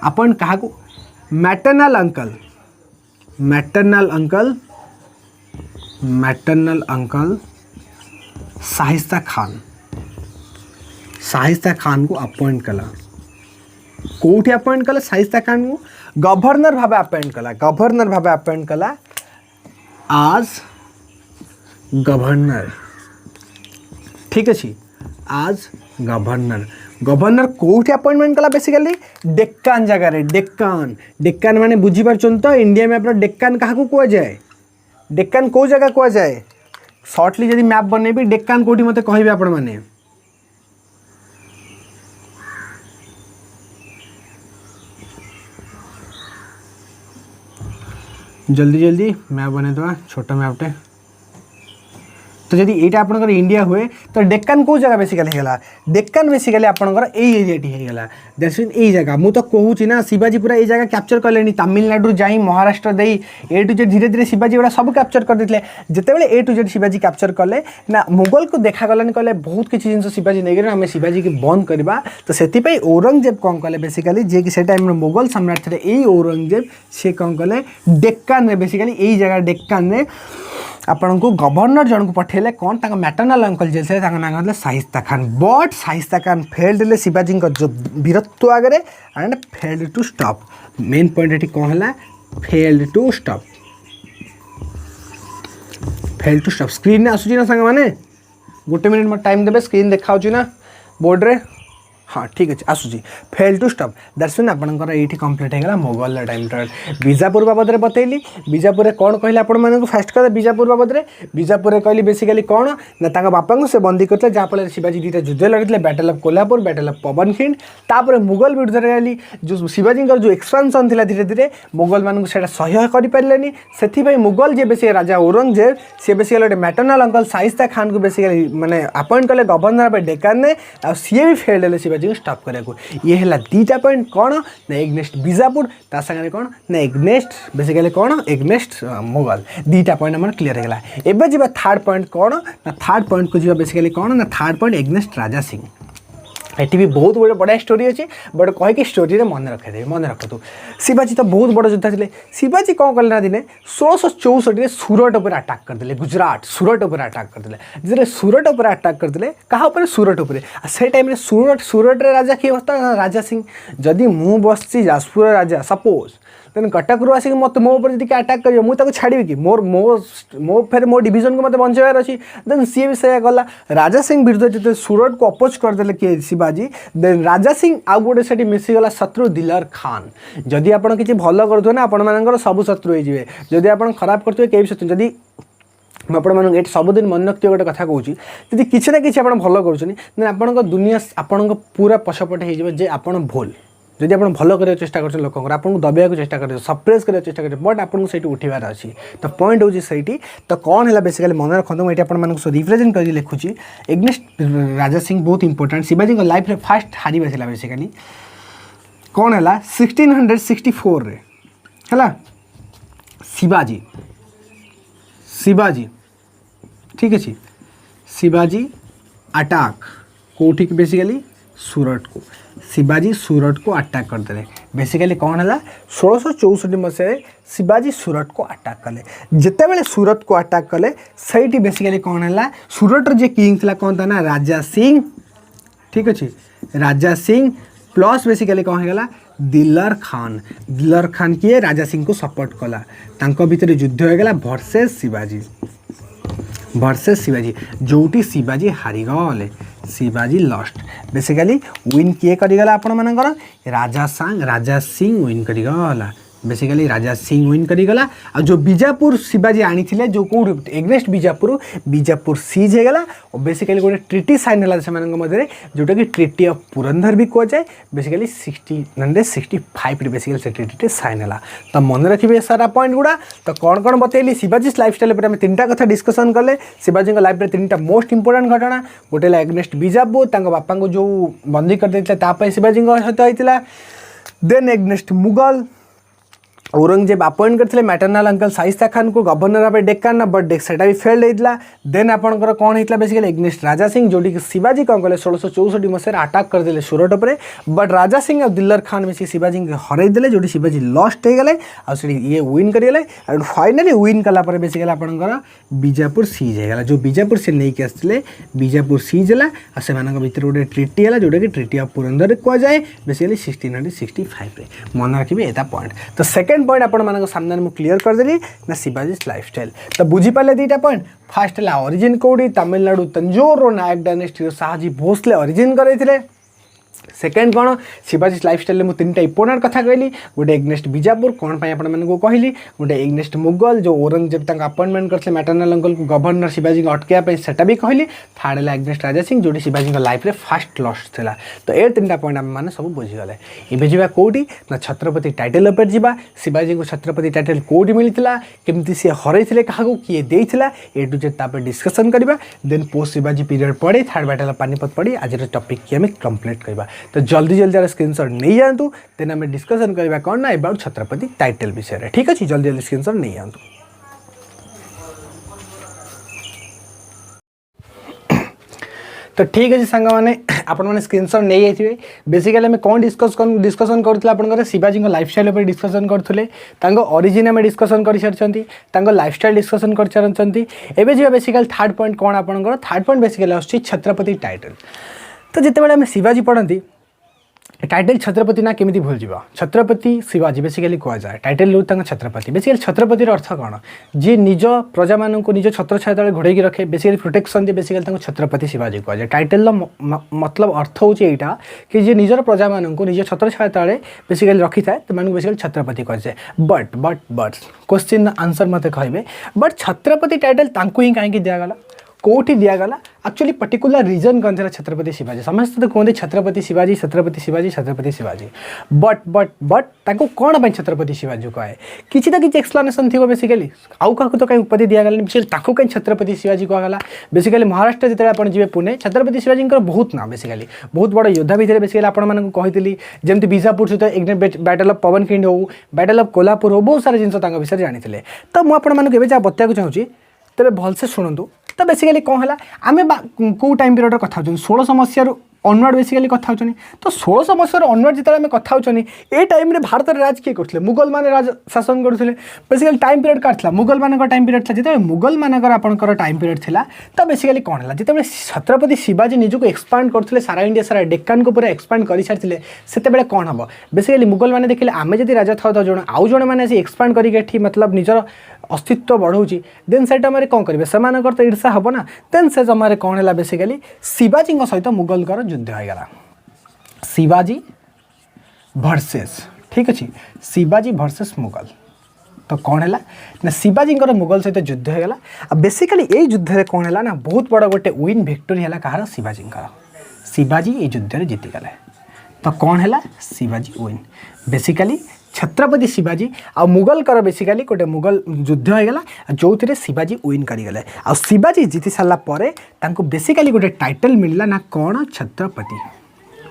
अपॉइंट क्या मैटरनल अंकल शाहिस्ता खान को अपॉइंट कला कौटी अपॉइंट कला शाहिस्ता खान को गवर्नर भाव अपॉइंट कला आज गवर्नर ठीक अच्छे आज गवर्नर कौटी अपॉइंटमेंट कला बेसिकली डेक्कान जगार डेक्कान माने बुझी पार्छन तो इंडिया में अपना डेक्कान क्या कह जाए डेक्कान कौ जगह कह जाए सर्टली जब मैप बनैबी डेक्कान कौटी मत कहे आपण मैंने जल्दी मैप बने दवा छोटा मैपटे तो जदि यहाँ आपंकर इंडिया हुए तो डेक्कन कौ जगह बेसिकली होगा डेक्कन बेसिकली आपंकर यही एरियाटी होगा दैट्स मीन यही जगह मुझे तो कहूँ ना शिवाजी पूरा ये जगह कैप्चर कले तमिलनाडु जाई महाराष्ट्र दे ए टू जेड धीरे धीरे शिवाजी गुड़ा सब कैप्चर करते जितेबाला ए टू जेड शिवाजी कैप्चर कले ना मुगल को देखागलानी कहले बहुत किसी जिन शिवाजी नहीं आम शिवाजी की बंद करवा तो से औरंगजेब कौन कले बेसिकली जे कि से टाइम मुगल साम्राज्य यही औरंगजेब सी कौन कले डेक्कन में बेसिकली यही जगह डेक्कन में आपण को गवर्नर जन को पठेले कौन ताका मैटरनल अंकल जे थे नाम था शाइस्ता खान बट शाइस्ता खान फेल्ड शिवाजी जो वीरत्व आगे and failed to stop main point ये कौन है फेल्ड टू स्टॉप स्क्रीन ने आसूँ ना सांग मैंने गोटे मिनिट मत टाइम देवे स्क्रीन देखा ना बोर्ड रे हाँ ठीक अच्छे आसूँ fail to stop that's mean आपंकर ये कम्प्लीट होगा मुगल टाइम बीजापुर बाबद में बतैली बीजापुर में कौन कहले आपण फास्ट कदे बीजापुर बाबद में बीजापुर कहली बेसिकली कौन ना बापा को से बंदी करते जहाँफल शिवाजी दुईटा युद्ध लड़ी battle of Kolhapur battle of Pavankhind तापर मुगल विरुद्ध में जो शिवाजी जो एक्सपांशन था धीरे धीरे मुगल मानक सह्य करें से मुगल जे बेसिक राजा औरंगजेब सी बेसिकली गोटे मैटरनल अंकल शाइस्ता खान को बेसिकली माने अपॉइंट कले गवर्नर डेक्कन ने सी भी फेल्ड है शिवाजी को स्टॉप करने ये है दीटा पॉइंट कौन ना एग्नेस्ट बीजापुर ता संगे कौन ना एग्नेस्ट बेसिकली कौन एग्नेस्ट मुगल दीटा पॉइंट आम क्लीयर होगा एवं जी थर्ड पॉइंट कौन ना थर्ड पॉइंट को जी बेसिकली कौन ना third point against Raja Singh ये भी बहुत बड़े बढ़िया स्टोरी अच्छी बट कहीकि स्टोरी मन रखे मन रखु शिवाजी तो बहुत बड़ योद्धा थे शिवाजी कौन कले ना दिने 1664 सूरत पर अटैक करते गुजरात सूरत पर अटैक करते जो सूरत पर अटैक करते क्या सूरत पर से टाइम सूरत राजा किए बसता राजा सिंह जदि मु बस जाजपुर राजा सपोज देन कटक रू आसिक मत मो ऊपर जी अटैक कर मुझे छाड़ी कि मोर मो मो फिर मो डिवीजन को मत बचार अच्छी देन सी भी से गला राजा सिंह विरुद्ध जो सूरत को अपोज करदे किए शिवाजी देन राजा सिंह आउ गोटे से मिसीगला शत्रु दिलर खान जदि आप किसी भल करुवे ना आपण सब शत्रु हो जदि आप खराब करेंगे कई शत्रु जदि मुझे सबुदिन मन रखिए गोटे कथा कहूँ जी किसी ना कि भल कर दुनिया आपण पूरा पछपटे हो आप भूल जदि आप भल कर चेष्टा कर लोक आपको दबाइक चेष्टा कर सप्रेस कर चेष्टा कर बट आपको से उठार अच्छी तो पॉइंट हूँ सही तो कौन है बेसिकली मन रखु मुझे आपको रिप्रेजेंट कर लिखुची एग्नेस्ट राजा सिंह बहुत इंपोर्टेंट शिवाजी लाइफ में फास्ट हारिबा था बेसिकली कौन है 1664 रे है शिवाजी शिवाजी ठीक अच्छे शिवाजी अटैक कौटी बेसिकली सूरत को शिवाजी सूरत को अटैक करते बेसिकली कौन है 1664 मसीह शिवाजी सूरत को अटैक कले जिते बड़े सूरत को अटैक कले सही बेसिकली कौन है सूरत जे किंग था कौन था ना राजा सिंह ठीक अच्छे राजा सिंह प्लस बेसिकली कौन है दिलर खान किए राजा सिंह को सपोर्ट कला भितर युद्ध होगा वर्सेस शिवाजी जोटी शिवाजी हारीगले शिवाजी लस्ट बेसिकली विन किए करगला आपण मानकर राजा सिंह विन करगला बेसिकली राजा सिंह विन करगला आ जो बीजापुर शिवाजी आनी जो कौट एग्नेस्ट बीजापुर सीज होगा और बेसिकली गोटे ट्रिटी साइन है से मध्य जोटा कि ट्रिटी ऑफ पुरंदर भी कहुए बेसिकली 1665 बेसिकली से ट्रिटी साइन है तो मन रखिए सारा पॉइंट गुड़ा तो कौन कौन बतैली शिवाजी लाइफस्टाइल पर तीन कथा डिस्कसन कले शिवाजी लाइफ में तीन मोस्ट इंपोर्टेंट घटना गोटे एग्नेस्ट बीजापुर बापा को जो बंदी कर देते शिवाजी सहित होता then against Mughal Aurangzeb appoint करते मैटरनल अंकल शाइस्ता खान को गवर्नर भाई डेक्कन बट सेटा भी फेल्ड होता देन आपंकर कौन होता बेसिकली एग्नेस्ट राजा सिंह जोटी शिवाजी कौन कले 1664 मसीह अटैक करते सूरत पर बट राजा सिंह और दिलर खान मिसी शिवाजी हरईदे जो शिवाजी लस्ट होगले ये विन करगले और फाइनाली विन कलापर बेसिकली आपंकर बीजापुर सीज होगा जो बीजापुर से नहीं आसते बीजापुर सीज है और से भर गोटे ट्रिटी है जोटा कि ट्रिटी ऑफ पुरंदर कहुए बेसिकली 1665 मन रखिए एटा पॉइंट तो सेकेंड पॉइंट आपण सामने मुझे क्लीयर करदेली ना शिवाजी लाइफस्टाइल तो बुझीपारे दीटा पॉइंट फास्ट है ओरिजिन कौटी तमिलनाडु तंजोर नायक डायनेस्टी शाहजी भोसले ओरिजिन करते सेकेंड कौन शिवाजी लाइफस्टाइल में तीन टा इंपोर्टेंट कथा कहली गोटे एग्नेस्ट बीजापुर कौन पाई आपण मानक कहली गोटे एग्नेस्ट मुगल जो औरंगजेब अपॉइंटमेंट करते मैटरनल अंकल को गवर्नर शिवाजी को अटकाई सेटा भी कहली थर्ड है एग्नेस्ट राजा सिंह जो शिवाजी लाइफ में फास्ट लॉस था तो ये तीन टा पॉइंट आम मैंने सब बुझीगले एवं जा कौटी ना छत्रपति टाइटल उपर जा शिवाजी को छत्रपति टाइटल कौटी मिलता केमती सी हरई क्या किए देता ए टू जेड तापर डिस्कसन करवा देन पोस्ट शिवाजी पीरियड पढ़ी थर्ड बैटल पानीपत पढ़ी आज टॉपिक की आम कंप्लीट करवा तो जल्दी जल्दी स्क्रीनशॉट नहीं जातु देन आम डिस्कसन करवा कौन ना अबाउट छत्रपति टाइटल विषय ठीक अच्छे जल्दी जल्दी स्क्रीनशॉट नहीं जातु तो ठीक अच्छे सांग मैंने आपण मैंने स्क्रीनशॉट नहीं जाइए बेसिकली आम कौन डिस्कसन करूँ शिवाजी लाइफस्टाइल पर डिस्कसन करूँ ओरिजिन आम डिस्कसन कर सारी लाइफस्टाइल डिस्कसन कर सारी एवं जी बेसिकली थर्ड पॉइंट कौन आपंकर थर्ड पॉइंट बेसिकली आसूँ छत्रपति टाइटल तो जिते आम शिवाजी पढ़ती टाइटल छत्रपति ना केमी भूल जावा छत्रपति शिवाजी बेसिकली कहुए टाइटल रू छत्रपति बेसिकली छत्रपति अर्थ कौन जी निज प्रजा मान को निज छत्र छाया तले घोड़े रखे बेसिकली प्रोटेक्शन दिए बेसिकली छत्रपति शिवाजी कहुए टाइटल मतलब अर्थ हूँ यहाँ कि जी निजर प्रजा मान को निज छत्र छाया तले बेसिकली रखी थाए तो बेसिकली छत्रपति कहुए बट क्वेश्चन आंसर मत कहे बट छत्रपति टाइटल तांकु ही कहीं दिगला कौटी दिगला एक्चुअली पर्टिकुलर रीजन कौन था छत्रपति शिवाजी समस्त तो कहते छत्रपति शिवाजी छत्रपति शिवाजी छत्रपति शिवाजी बट ताको कौन पर छत्रपति शिवाजी कहे किसी तो किसी एक्सप्लेनेशन थी बेसिकली आउ क्या तो कहीं उपाधि दिगला बेसिकली ताको कहीं छत्रपति शिवाजी कहला बेसिकली महाराष्ट्र जिते आप जी पुणे छत्रपति शिवाजी बहुत ना बेसिकली बहुत बड़ योद्धा भी थे बेसिकली आपको कही जमी बीजापुर सहित बैटल ऑफ पवनखिंड हो बैटल ऑफ कोल्हापुर हो बहुत सारा जिन विषय जानी तो मुझे जहाँ बताया चाहूँगी तेरे भलसे शुणु तो बेसिकली कौन है आम कौ टाइम पीरियड कथा 1600 मसीह ऑनवर्ड बेसिकली कथा तो 1600 मसीह ऑनवर्ड जिते आम कथा ए टाइम रे भारत राज किए करते मुगल माने राज शासन करते बेसिकली टाइम पीरियड काटला मुगल मान टाइम पीरियड था जिते मुगल मानकर आपंकर टाइम पीरियड था तो बेसिकली कौन है जिते छत्रपति शिवाजी निजक एक्सपांड करते सारा इंडिया सारा डेक्कन को पूरा एक्सपांड कर सारी से कौन हम बेसिकली मुगल मैंने देखिले आम जब राजा था तो जो आउ जड़े मैंने एक्सपांड करके मतलब निजर अस्तित्व बढ़ाऊँगी देन से टाइम कौन करेंगे से तो ईर्षा हम ना देन से समय कौन है बेसिकली शिवाजी सहित मुगल युद्ध होगा शिवाजी वर्सेस ठीक अच्छे शिवाजी वर्सेस मुगल तो कौन है ना शिवाजी मुगल सहित युद्ध होगा बेसिकली ये युद्ध में कौन है ना बहुत बड़ा गोटे विन विक्टोरी है कहार शिवाजी ये युद्ध जीतीगले तो कौन है शिवाजी विन बेसिकली छत्रपति शिवाजी आ मुगल कर बेसिकली गोटे मुगल युद्ध होगा जो थे शिवाजी विन करगले आ शिवाजी जीति सारा बेसिकली गोटे टाइटल मिलला ना कौन छत्रपति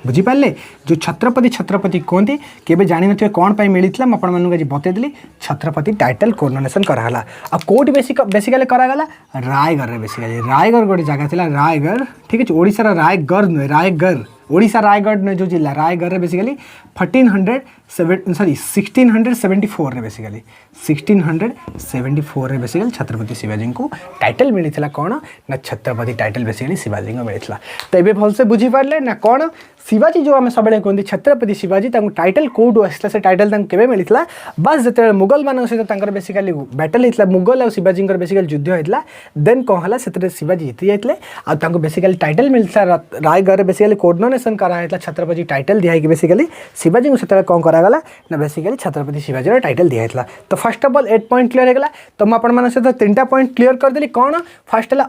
बुझीपारे जो छत्रपति छत्रपति कहते केवे जानी नथिबे कौन पाई मिलता मुझे आज बतईदेली छत्रपति टाइटल कोरोनेशन कराला आ कोटी बेसिकली करागला रायगढ़ रे बेसिकली रायगढ़ गोटे जगह थी रायगढ़ ठीक है ओडिशा रायगढ़ नुहे रायगढ़ ओडिशा रायगढ़ नुहे जो जिला रायगढ़ बेसिकली 1674 रे बेसिकली 1674 रे बेसिकली छत्रपति शिवाजी को टाइटल मिलता कौन ना छत्रपति टाइटल बेसिकली शिवाजी को मिलता तो ये भलसे बुझीपारे ना कौन शिवाजी जो आम सब कहते छत्रपति शिवाजी टाइटल कौटू आसला से टाइटल केवे मिलता बस जो मुगल मान सहित बेसिकली बैटल होता मुगल और शिवाजी बेसिकली युद्ध होता देन कौन है से शिवाजी जीति जाते आउ बेसिकली टाइटल मिलता रायगढ़ बेसिकली कोर्डिनेशन कराला छत्रपति टाइटल दिखाई बेसिकली शिवाजी को से कौन करागला ना बेसिकली छत्रपति शिवाजी टाइटल दिखाई तो first of all 8 point clear होगा तो मुझे सहित 3टा पॉइंट क्लियर करदेली कौन फर्स्ट है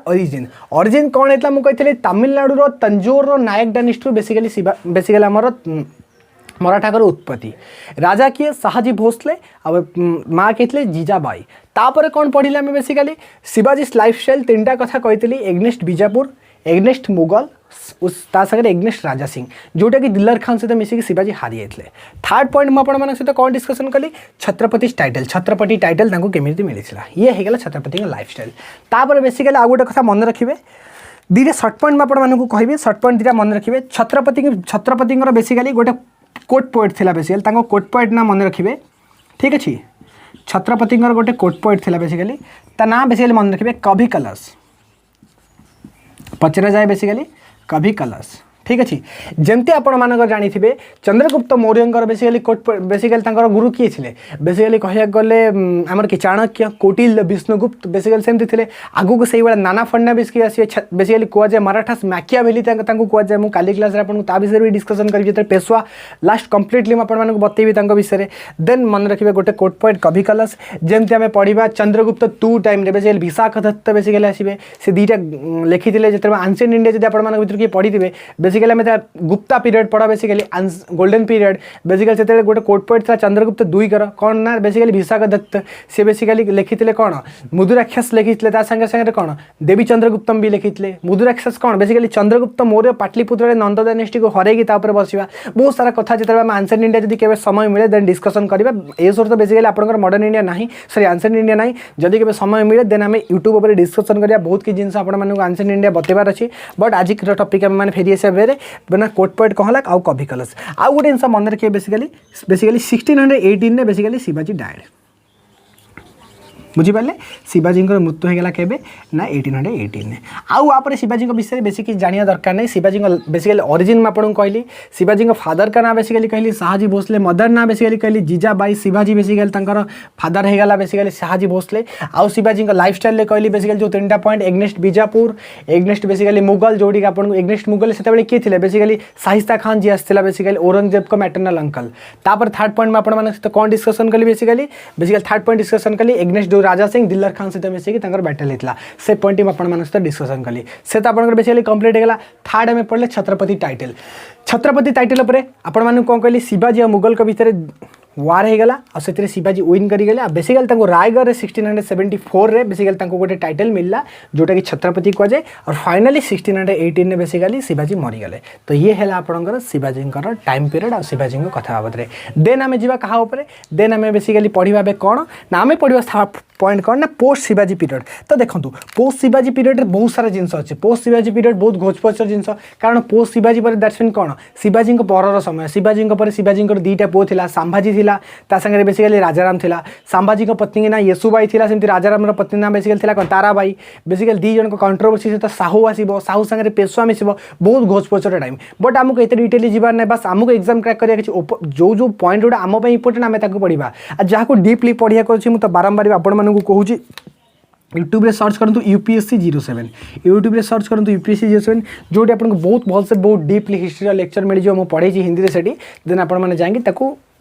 ओरिजिन कौन होता मुझे तमिलनाडु तंजोर नायक डायनेस्टी बेसिकली आमर मराठा कर उत्पत्ति राजा किए शाहजी भोसले और माँ कहते जीजाबाई तापर कौन पढ़िले आम बेसिकली शिवाजी लाइफस्टाइल 3टा कथा कही एग्नेस्ट बीजापुर एग्नेस्ट मुगल उस सागर एग्नेस्ट राजा सिंह जोटा कि दिलर खान सहित मिसिक शिवाजी हारी जाते थर्ड पॉइंट मुझे सहित कौन डिस्कसन कली छत्रपति टाइटल केमी मिलता ये होगा छत्रपति लाइफस्टाइल तापर बेसिकली आउ गोटे कथा मन रखिए दीटा सर्ट पॉइंट मुझे कहि सर्ट पॉइंट दीटा मन रखिए छत्रपति बेसिकली गोटे कोट पोएट थिला बेसिकली कोट पोएट ना मन रखिए ठीक अच्छे छत्रपति गोटे कोट पोएट थिला बेसिकली ता ना बेसिकली मन रखिए कभी कलश पचरा जाए बेसिकली कभी कलश ठीक अच्छे जमती आपण जानी चंद्रगुप्त मौर्य बेसिकली गुरु किए थे बेसिकली कह गले आमर कि चाणक्य कौटिल्य विष्णुगुप्त बेसिकली सेमती थे आगू को सही नाना फडणवीस की आसे बेसिकली कहुए मराठास मैकियावेली कहुए मुझे काली क्लास आपको विषय भी डिस्कसन करी जो पेशवा लास्ट कम्प्लीटली मुझे बतेबी विषय देन मन रखिए गोटे कोट पॉइंट कवि कलश जमती आम पढ़ा Chandragupta two time basically Vishakhadatta basically आसवे से दुईटा लिखी जो आंशिएंट इंडिया जब आप भर किए पढ़ी थे बेसिकली आम गुप्ता पीरियड पढ़ा बेसिकली गोल्डन पीरियड बेसिकली से गोटे कोट पॉइंट था चंद्रगुप्त दुई कर कौन ना बेसिकली विशाख दत्त से बेसिकली लिखी कौन मुदुराक्षस लिखी सागे सागे कौन देवी चंद्रगुप्तम भी लिखी मुदुराक्षस कौन बेसिकली चंद्रगुप्त मौर्य पाटलिपुत्र नंद डायनेस्टी को हरैकी बसवा बहुत सारा कथा जो आम आंशिएंट इंडिया जब केवे समय मिले देन डिस्कसन करवा ए सोर तो बेसिकली आपंकर मॉडर्न इंडिया ना सॉरी आंशिएंट इंडिया ना जदि केवे समय मिले देन आम यूट्यूब पर डिस्कसन करवा बहुत किसी जिन आपको आंशिएंट इंडिया बतेबार अच्छी बट आज टॉपिक आम फेरी आसा बेरे बिना कोट पॉइंट कहला आउ कवि कलश आउ गोटे जिन मन रखिए बेसिकली 1618 बेसिकली शिवाजी डायड बुझीपारे शिवाजी मृत्यु होगा केबे ना 1818 आउ आप शिवाजी विषय बेसी किसी जाना दरकार नहीं शिवाजी बेसिकली ओरिजिन आपको कहली शिवाजी फादर का ना बेसिकली कहली शाहजी भोसले मदर ना बेसिकली कहली जीजाबाई शिवाजी बेसिकली फादर होगा बेसिकली शाहजी भोसले आउ शिवाजी लाइफस्टाइल कहली बेसिकली जो 3टा point against Bijapur against basically Mughal जोड़ी आपको एग्नेस्ट मुगल से किए थे बेसिकली शाहिस्ता खान जी आसाला बेसिकली औरंगजेब को मैटरनल अंकल तापर थर्ड पॉइंट में आप कौन डिस्कसन कली बेसिकली थर्ड पॉइंट डिस्कसन कली एग्नेस्ट राजा सिंह दिलर खान सहित मिसिकी बैटल होता से पॉइंट में आप डिस्कसन कली से तो आप बेसिकली कंप्लीट होगा थर्ड में पढ़ले छत्रपति टाइटल पर आपण कौन कहली शिवाजी और मुगल के भितर वार होगा और से शिवाजी विन करीगले बेसिकली रायगढ़ 1674 रे बेसिकली गोटे टाइटल मिलला जोटा कि छत्रपति कहुए और फाइनाली 1618 में बेसिकली शिवाजी मरीगले तो ये है आपंकर शिवाजी टाइम पीरियड और शिवाजी कथा बाबद देन आम जा क्या देन आम बेसिकली पढ़ा कौन ना आम पढ़ा पॉइंट कौन ना पोस्ट शिवाजी पीरियड तो देखो पोस्ट शिवाजी पीरियड बहुत सारा जिनस अच्छे पोस्ट शिवाजी पीरियड बहुत घोचपचर जिनस कारण पोस्ट शिवाजी पर दैट्स मीन कौन शिवाजी पर समय शिवाजी पर शिवाजी दुईटा पुओ था संभाजी था सागे बेसिकली राजाराम था संभाजी पत्नी ना येसुबाई थी सेमती राजाराम पत्नी ना बेसिकली था ताराबाई बेसिकली दी जन कंट्रोवर्सी सहित साहू आसो साहू सागे पेशवा मिसब बहुत घोचपचर टाइम बट आमको एत डिटेल जीवार ना बस आमको एग्जाम क्रैक कर जो पॉइंट गुड़ा आम इंपोर्टेंट आम पढ़ा जहाँ डीपली पढ़ा मुझे तो बारंबार आपण कहूँ यूट्यूब रे सर्च करूँ यूपीएससी 07 यूट्यूब रे सर्च करूँ यूपीएससी 07 जोटी आपको बहुत भलसे बहुत डीपली हिस्ट्री लेक्चर मिल जो पढ़े हिंदी से देन आपने जाएंगे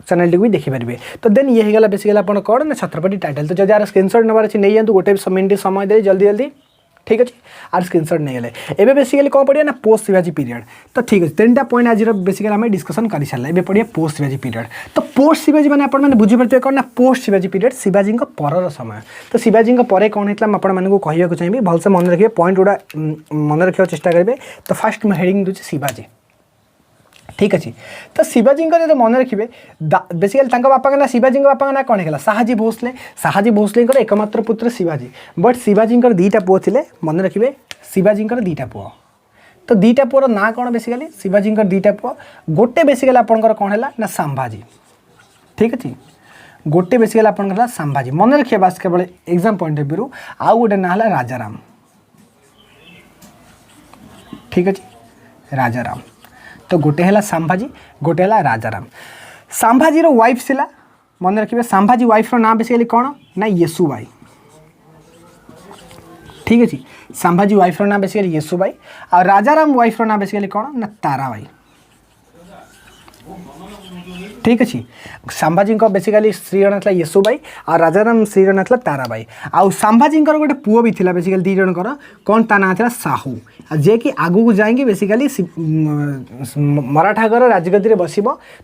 चैनल टी भी देखिपारे तो देन ये होगा बेसिकली आप कौन ना छत्रपति टाइटल तो जब यार स्क्रीनशॉट नबार अच्छे नहीं जातु गोटे मिनट समय दे जल्दी जल्दी ठीक अच्छे आर स्क्रीनशॉट नहीं गले एवं बेसिकली कौन पढ़िया ना पोस्ट शिवाजी पीरियड तो ठीक है 3टा पॉइंट आज बेसिकली आम डिस्कसन कर सारा एवं पढ़िया पोस्ट शिवाजी पीरियड तो पोस्ट शिवाजी मैंने आपने बुझीपारे कौन ना पोस्ट शिवाजी पीरियड शिवाजी पर समय तो शिवाजी पर कौन होता आपको कहूँ चाहिए भलसे मन रखिए पॉइंट गुड़ा मन रखा चेष्टा करेंगे तो फास्ट मैं हेडिंग दूसरी शिवाजी ठीक अच्छे तो शिवाजी जो मन रखिए बेसिकली बापा ना शिवाजी बापा ना कौन है शाहजी भोसले एकमात्र पुत्र शिवाजी बट शिवाजी दुईटा पुओ थे मन रखिए शिवाजी दुईटा पुओ तो दुईटा पुओर ना कौन बेसिकली शिवाजी दुईटा पुओ गोटे बेसिकली आपंकर कौन है ना संभाजी ठीक अच्छे गोटे बेसिकली आपंकर संभाजी मन रखिए बास केवल एग्जाम पॉइंट ऑफ व्यू आउ गोटे ना है राजाराम ठीक अच्छे राजाराम तो गोटे है संभाजी गोटे है राजाराम संभाजी वाइफ थिला मन रखिए संभाजी वाइफ ना बेसिकली कौन ना येसुबाई ठीक अच्छे संभाजी वाइफ ना बेसिकली येसुबाई और राजाराम वाइफ ना बेसिकली कौन ना ताराबाई ठीक अच्छे संभाजी बेसिकली स्त्री ना येसुबाई और राजाराम स्त्री ना ताराबाई आउ संभाजी गोटे पुओ भी था बेसिकली दी जनकर कौन ता ना था साहू जे कि आगू को जाएंगे बेसिकली मराठागर राजगद्दी बस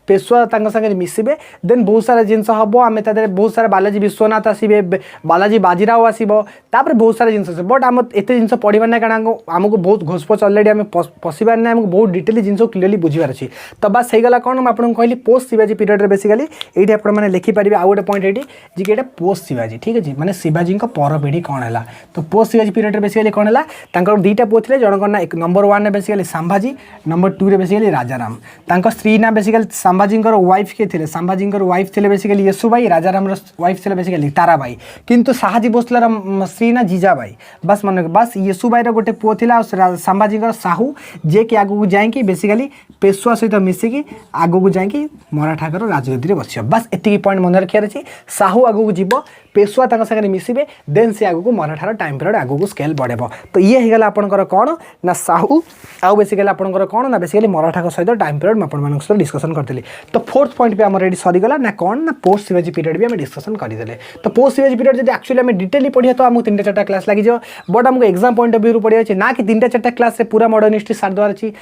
पेशवा सागे मिसबे देन बहुत सारा जिनस हम आम बहुत सारा बालाजी विश्वनाथ आसवे बालाजी बाजीराव आसपर बहुत सारा जिनस बट आम एत जिन पढ़ा ना कारण आमको बहुत घोषपोच अलरेडी आम पशिबार ना आमको बहुत डिटेल जिन क्लीयरली बुझीबार अच्छी तो बास होगा कौन कौन मैं आपको कहली पोस्ट शिवाजी पीरियड रे बेसिकली ये आप लिखि पारे आउ गोटे पॉइंट ये जी कि पोस्ट शिवाजी ठीक है माने शिवाजी पर पीढ़ी कौन है तो पोस्ट शिवाजी पीरियड बेसिकली कौन है दुईटा पुओ थे जनक ना एक नंबर 1 बेसिकली संभाजी नंबर 2 रे बेसिकली राजाराम तांको स्त्री ना बेसिकली संभाजी वाइफ किए थे संभाजी वाइफ थे बेसिकली येसुबाई राजाराम वाइफ थे बेसिकली ताराबाई किंतु साहाजी भोसलेर स्त्री ना जीजाबाई बस मन बस येसुबाई गोटे पुओ था संभाजी साहू जे कि आगू जाकि बेसिकली पेशवा सहित मिसिकी आगू जाकि मराठाकर राजगद्दी बस बस एति पॉइंट मन रखियार अच्छी साहू आगू जीव पेशवा सागर मिसबे देन से आगू मराठार टाइम पीरियड आगू स्केल बढ़े तो ये होगा आपंकर कौन ना साहू आउ बेसिकली आपंकर कौन ना बेसिकली मराठा सहित टाइम पीरियड मैं सहित डिस्कसन करी तो फोर्थ पॉइंट भी आम रेडी सरीगला ना कौन ना पोस्ट शिवाजी पीरियड भी आम डिस्कसन करदे तो पोस्ट शिवाजी पीरियड जब एक्चुअली आम डिटेली पढ़िया तो आमको 3-4 क्लास लगी बट आमको एग्जाम पॉइंट ऑफ व्यू पढ़िया अच्छे ना कि 3-4 क्लास से पूरा मॉडर्न हिस्ट्री सार द्वार अच्छी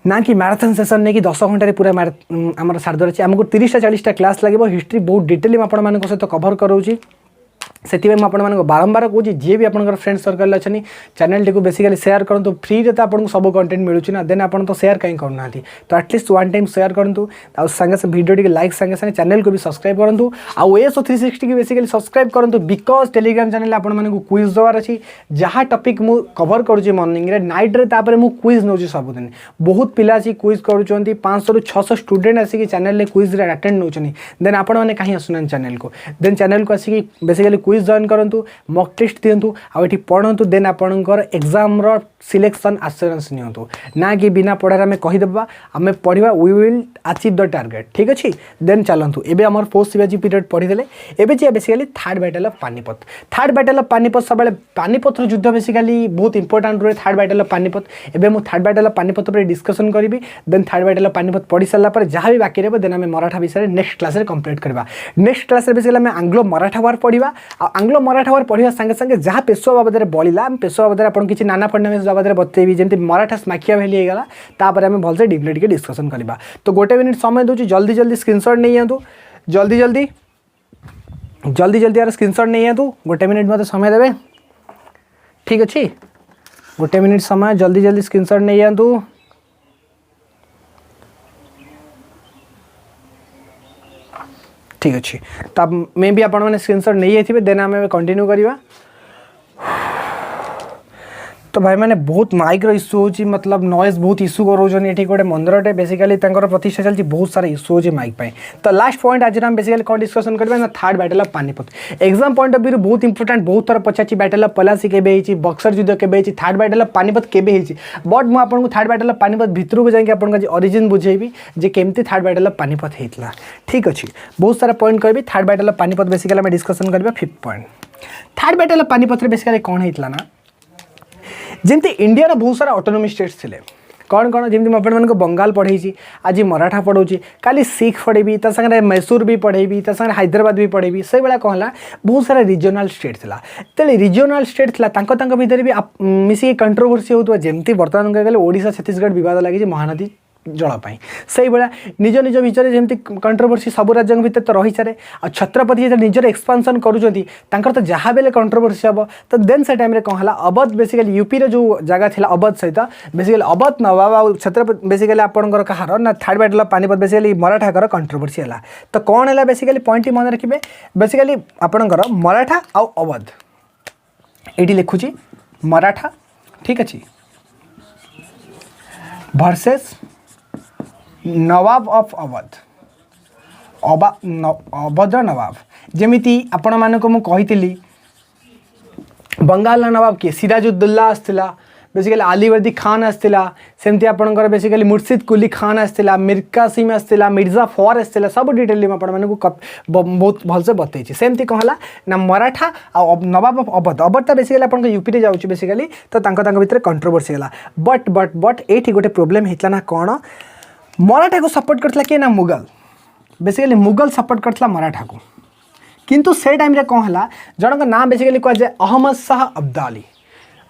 ना कि मैराथन सेशन नहीं कि 10 घंटे पूरा आम सार द्वार अच्छे आमको 30-40 क्लास लगे हिस्ट्री बहुत डिटेली आपण सहित कभर करोची से मुझे बारंबार कहूँ जी भी आप फ्रेंड सर्कल अच्छा चैनल टी बेसिकली शेयर करूँ फ्री रे तो आपको सब कंटेंट मिलूँ ना देन आप तो शेयर कहीं करना तो एटलिस्ट 1 टाइम शेयर करूँ आ संगे से वीडियो टी लाइक संगे संगे चैनल को भी सब्सक्राइब करूँ आउ एसो 360 की बेसिकली सब्सक्राइब करूँ बिकज टेलीग्राम चैनल आपको क्विज देवार अच्छी जहाँ टॉपिक मु कवर करुँच मॉर्निंग रे नाइट रे तापर मु क्विज नौ सबुदिन बहुत पिला आसी क्विज करुँच 500 रू 600 स्टूडेंट आसिक चैनल रे क्विज रे अटेंड नौ देन आपण मैंने कहीं आसुना चैनल को देन चैनल को आसिक बेसिकली क्विज जॉइन करूँ मॉक टेस्ट दिंतु आठी पढ़ु देन आपणकर एग्जाम रो सिलेक्शन आश्योरेंस नियंतु ना कि बिना पढ़ार आम कहीदेवा आम पढ़ा we will achieve the target ठीक अच्छे देन चलतु एबे आमर पोस्ट शिवाजी पीरियड पढ़ीदे एबे जे basically third battle of Panipat third battle of Panipat सब पानीपत युद्ध बेसिकली बहुत इंपोर्टेंट रोए थर्ड बैटल ऑफ पानीपत एबे मु थर्ड बैटल ऑफ पानीपत पर डिस्कशन करी then third battle of Panipat पढ़ी सारा पर जहाँ भी बाकी रहे देन आम मराठा विषय नेक्स्ट क्लास कंप्लीट करवा नेक्स्ट क्लास बेसिकली आम आंग्लो मराठा वार पढ़ा आंग्लो मराठा वार पढ़ा संगे संगे जहाँ पेशवा बाबद बलिला पेशवा बाबद आप किसी नाना फडणवीस बाबद बतेबी जमी मराठा स्माखिया भैली होगा तापर आम भलसे डीपली टी डिस्कसन करवा तो गोटे मिनिट समय दूसरी जल्दी जल्दी स्क्रीनशॉट नहीं आतु जल्दी जल्दी जल्दी जल्दी यार स्क्रीनशॉट नहीं आतु गोटे मिनिट मत समय देवे ठीक अच्छे गोटे मिनिट समय जल्दी जल्दी स्क्रीनशॉट नहीं आतु ठीक अच्छे तो मे भी आप स्क्रीनशॉट नहीं जाइए देन आम कंटिन्यू करवा तो भाई मैंने बहुत माइक इश्यू हो मतलब नॉइज बहुत इश्यू करोजन ये गोटे मंदिरटे बेसिकली प्रतिष्ठा चलती बहुत सारा इश्यू हो माइक पे तो लास्ट पॉइंट आज हम बेसिकली कौन डिस्कसन करबा ना third battle of Panipat exam point of view बहुत इंपोर्टेंट बहुत थर पचार बैटल ऑफ पलासी के बक्सर युद्ध के थर्ड बैटल ऑफ पानीपत के बट मुझे आपको थर्ड बैटल ऑफ पानीपत भितर को जाकि आज ओरिजिन बुझेबी जे केमती थर्ड बैटल ऑफ पानीपत होता ठीक अच्छे बहुत सारा पॉइंट कहबी third battle of Panipat basically आम डिस्कसन करबा 5th point third battle of Panipat basically कौन होता ना जमती इंडिया बहुत सारा ऑटोनोमी स्टेट्स थे कौन कौन जमी मुझे बंगाल पढ़े आज मराठा पढ़ाऊँगी काली सिख पढ़ेबी सागे मैसूर भी पढ़ेबी सागे हैदराबाद भी पढ़ेबी से भाया कौन है बहुत सारा रिजनल स्टेट था तेल रिजनल स्टेट था भितर भी मिसिक कंट्रोवर्सी होता जमती बर्तमान कहले ओडिशा छत्तीसगढ़ बद लगी महानदी जलपाई से भाया निज निज भितर जमी कंट्रोवर्सी सब राज्यों भितर तो रही सारे आ छत्रपति जो निजर एक्सपांसन कर तो जहाँ बेले कंट्रोवर्सी हम तो देन से टाइम कौन है अवध बेसिकली यूपी रो जो जगह थी अवध सहित बेसिकली अवध नवाब आ छत्रपति बेसिकली आपंकर कहार ना third battle of Panipat basically Maratha controversy है तो कौन है बेसिकली पॉइंट मन रखिए बेसिकली आपंकर मराठा आउ अवध ये लिखुची मराठा ठीक अच्छे वर्सेस नवाब ऑफ अवध अवध नवाब जमीती आपण मानक मु कही बंगाल नवाब किए सिराजुद्दौला आसला बेसिकली अलीवर्दी खान आसला सेमती आपंकर बेसिकली मुर्शिद कुली खान आसला मीर कासिम आसला मिर्जा फौर आसला सब डिटेल में बहुत भलसे बतई सेमती कौन है ना मराठा आ नवाब ऑफ अवध अवध तो बेसिकली आप यूपी जाऊँगी बेसिकली तो भितर कंट्रोवर्सी है बट बट बट ये गोटे प्रोब्लेम होता ना कौन मराठा को सपोर्ट करता किए ना मुगल बेसिकली मुगल सपोर्ट करता मराठा को किंतु से टाइम रे कौन है जनक नाम बेसिकली कह जाए अहमद शाह अब्दाली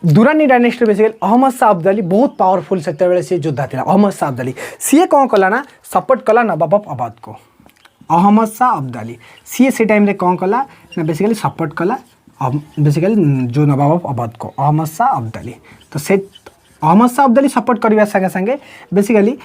दुरानी डायनेस्टी बेसिकली अहमद शाह अब्दाली बहुत पावरफुल से योद्धा था अहमद शाह अब्दाली सी कौन कला ना सपोर्ट कला नवाब ऑफ अवध को अहमद शाह अब्दाली सी से टाइम रे कौन कला ना बेसिकली सपोर्ट कला बेसिकली जो नवाब ऑफ अवध को अहमद शाह अब्दाली तो से अहमद शाह अब्दाली सपोर्ट करने सागे सागे बेसिकली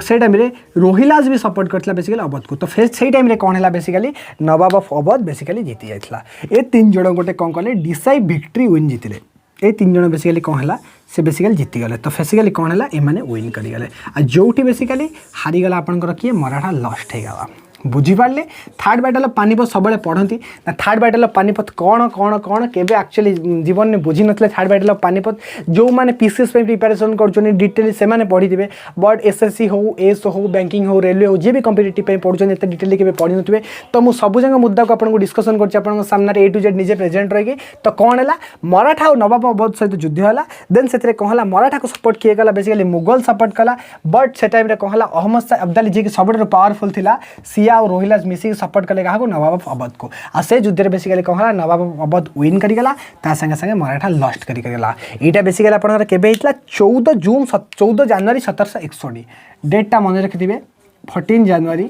से टाइम रोहिलास भी सपोर्ट करता बेसिकली अवध को। तो फिर से टाइम कौन है basically Nawab of Awadh basically जीति जाता। ये 3 जन गोटे कौन कले डिसाइड विक्ट्री विन जीतिले। ये 3 जन बेसिकली कौन है से बेसिकली जीतीगले। तो बेसिकली कौन है ये विन करगले। आ जोटी बेसिकली हारीगला आपंकर किए मराठा लस्ट होगा। बुझीपारे थर्ड बैटल ऑफ पानीपत सब पढ़ती ना थर्ड बैटल ऑफ पानीपत कौन कौन कौन केवे एक्चुअली जीवन में बुझी नथिले थर्ड बैटल ऑफ पानीपत जो मैंने पीसीएस प्रिपरेशन कर डिटेल से मैंने पढ़ी थे बट एसएससी हो एस हो बैंकिंग हो रेलवे हो जी भी कॉम्पिटिटिव पढ़ुन एत डिटेल के पढ़ी नुथे। तो मुझे सब जगह मुद्दा को आपको डिस्कसन कर सामने ए टू जेड निजे प्रेजेंट रही। तो कौन है मराठा और नवाब अवध सहित युद्ध है देन से कौन है मराठा को सपोर्ट किए गला बेसिकली मुगल सपोर्ट कला बट से टाइम कौन है अहमद शाह अब्दाली जी की सब पावरफुल थी सिया और रोहिलास मिसिक सपोर्ट कले क्या नवाब ऑफ अवध को। आ से युद्ध बेसिकली कौन है नवाब ऑफ अवध विन करगला संगे संगे मराठा लस्ट करगला। यहाँ बेसिकली आपंकर केवे 14 जनवरी 1761 डेटा मन रखिथे 14 जनवरी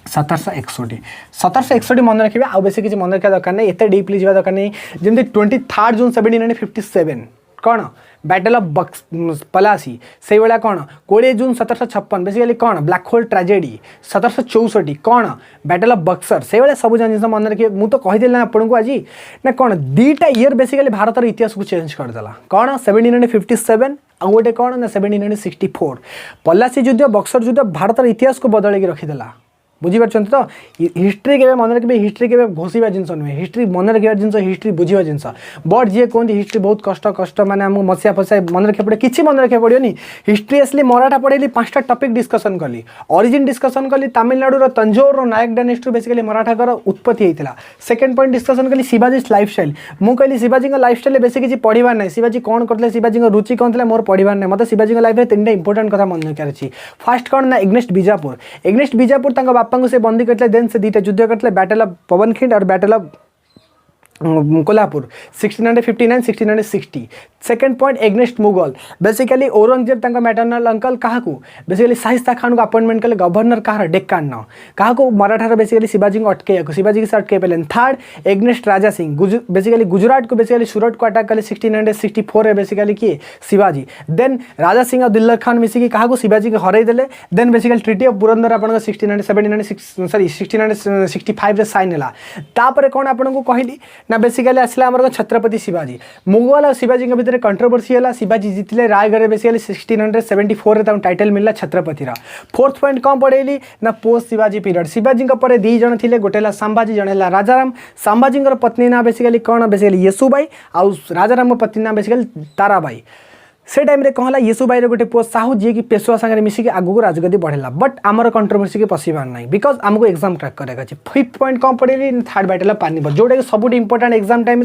1761 मन रखिए। आउ बेस किसी मन रखा दरकार नहीं एत डीपली जावा दरकार नहीं। जमी 23 जून 1757 कौन बैटल ऑफ पलासी से भाया कौन 20 जून 1756 बेसिकली कौन ब्लैक होल ट्रेजेडी 1764 कौन बैटल ऑफ बक्सर से भाया सब जिन मन रखिए। मुझे तो कहीदे ना आपको आज ना कौन 2टा ईयर बेसिकली भारत इतिहास को चेंज करदेला कौन 1757 आ गोटे कौन ना 1764 पलासी युद्ध बक्सर युद्ध भारत इतिहास को बदल रखीदेला। बुझीपार तो हिस्ट्री के मन रखिए हिस्ट्री के घोषा जिन नुहे हिस्ट्री मन रखा जिन हिस्ट्री बुझा जिन बट जी कहते हिस्ट्री बहुत कष्ट माने आमको मसीहा फसा मन रखा पड़े कि मन रखा पड़ोनी। हिस्ट्री असली मराठा पढ़ेली 5टा टपिक डिस्कसन कली ओरिजिन डिस्कसन कली तमिलनाडु तंजौर और नायक डायनेस्टी बेसिकली मराठा उत्पत्ति होता। सेकेंड पॉइंट डिस्कसन कली शिवाजी लाइफ स्टाइल मुझे कहली शिवाजी लाइफ स्टाइल बेस किसी पढ़ार ना शिवाजी कौन करते शिवाजी रुचि कौन थी मोर पढ़ार ना मतलब शिवाजी लाइफ में 3टा इंपोर्टेंट कथा मन रखार अच्छी। फास्ट कौन ना एग्नेस्ट बीजापुर बापा को से बंदी करते देन से 2टा युद्ध करते बैटल ऑफ पवनखिंड और battle of Kolhapur 1659 1660। Second point against Mughal basically Aurangzeb maternal uncle क्या बेसिकली शाहिस्ता खान को अपॉइंटमेंट कले गवर्नर कहाँ डेक्कान क्या मराठार बेसिकली शिवाजी को अटके शिवाजी से अटके पारे। Third against Raja Singh basically Gujarat को बेसिकली सूरत को अटैक कले 1664 बेसिकली किए शिवाजी। देन राजा सिंह और दिल्लर खान मिसिकी क्या शिवाजी को हरई देले। Then basically treaty of Purandar आप 1665 साइन है। कौन आपको कहली ना बेसिकली आसला आमर छत्रपति शिवाजी मुगल और शिवाजी के भितर कंट्रोवर्सी है शिवाजी जीतले रायगढ़ बेसिकली 1674 टाइटल मिलला छत्रपति। फोर्थ पॉइंट कौन पढ़ेली ना पोस्ट शिवाजी पीरियड शिवाजी पर 2 जन थे गोटे संभाजी जड़े राजाराम संभाजी पत्नी ना बेसिकली कौन बेसिकली येसुबाई आउ राजाराम पत्नी ना बेसिकली ताराबाई। से टाइम कौन है येसुबाई गोटे पुआ साहू जी की पेशवा सागर मिसिक आगू राजगद्दी बढ़ेला बट आमर कंट्रोवर्सी के पशिबार ना बिकज आमको एग्जाम क्रैक करार अच्छे। फिफ्थ पॉइंट कौन पढ़ेली थर्ड बैटल ऑफ पानीपत जोटा कि सब इंपोर्टेंट एग्जाम टाइम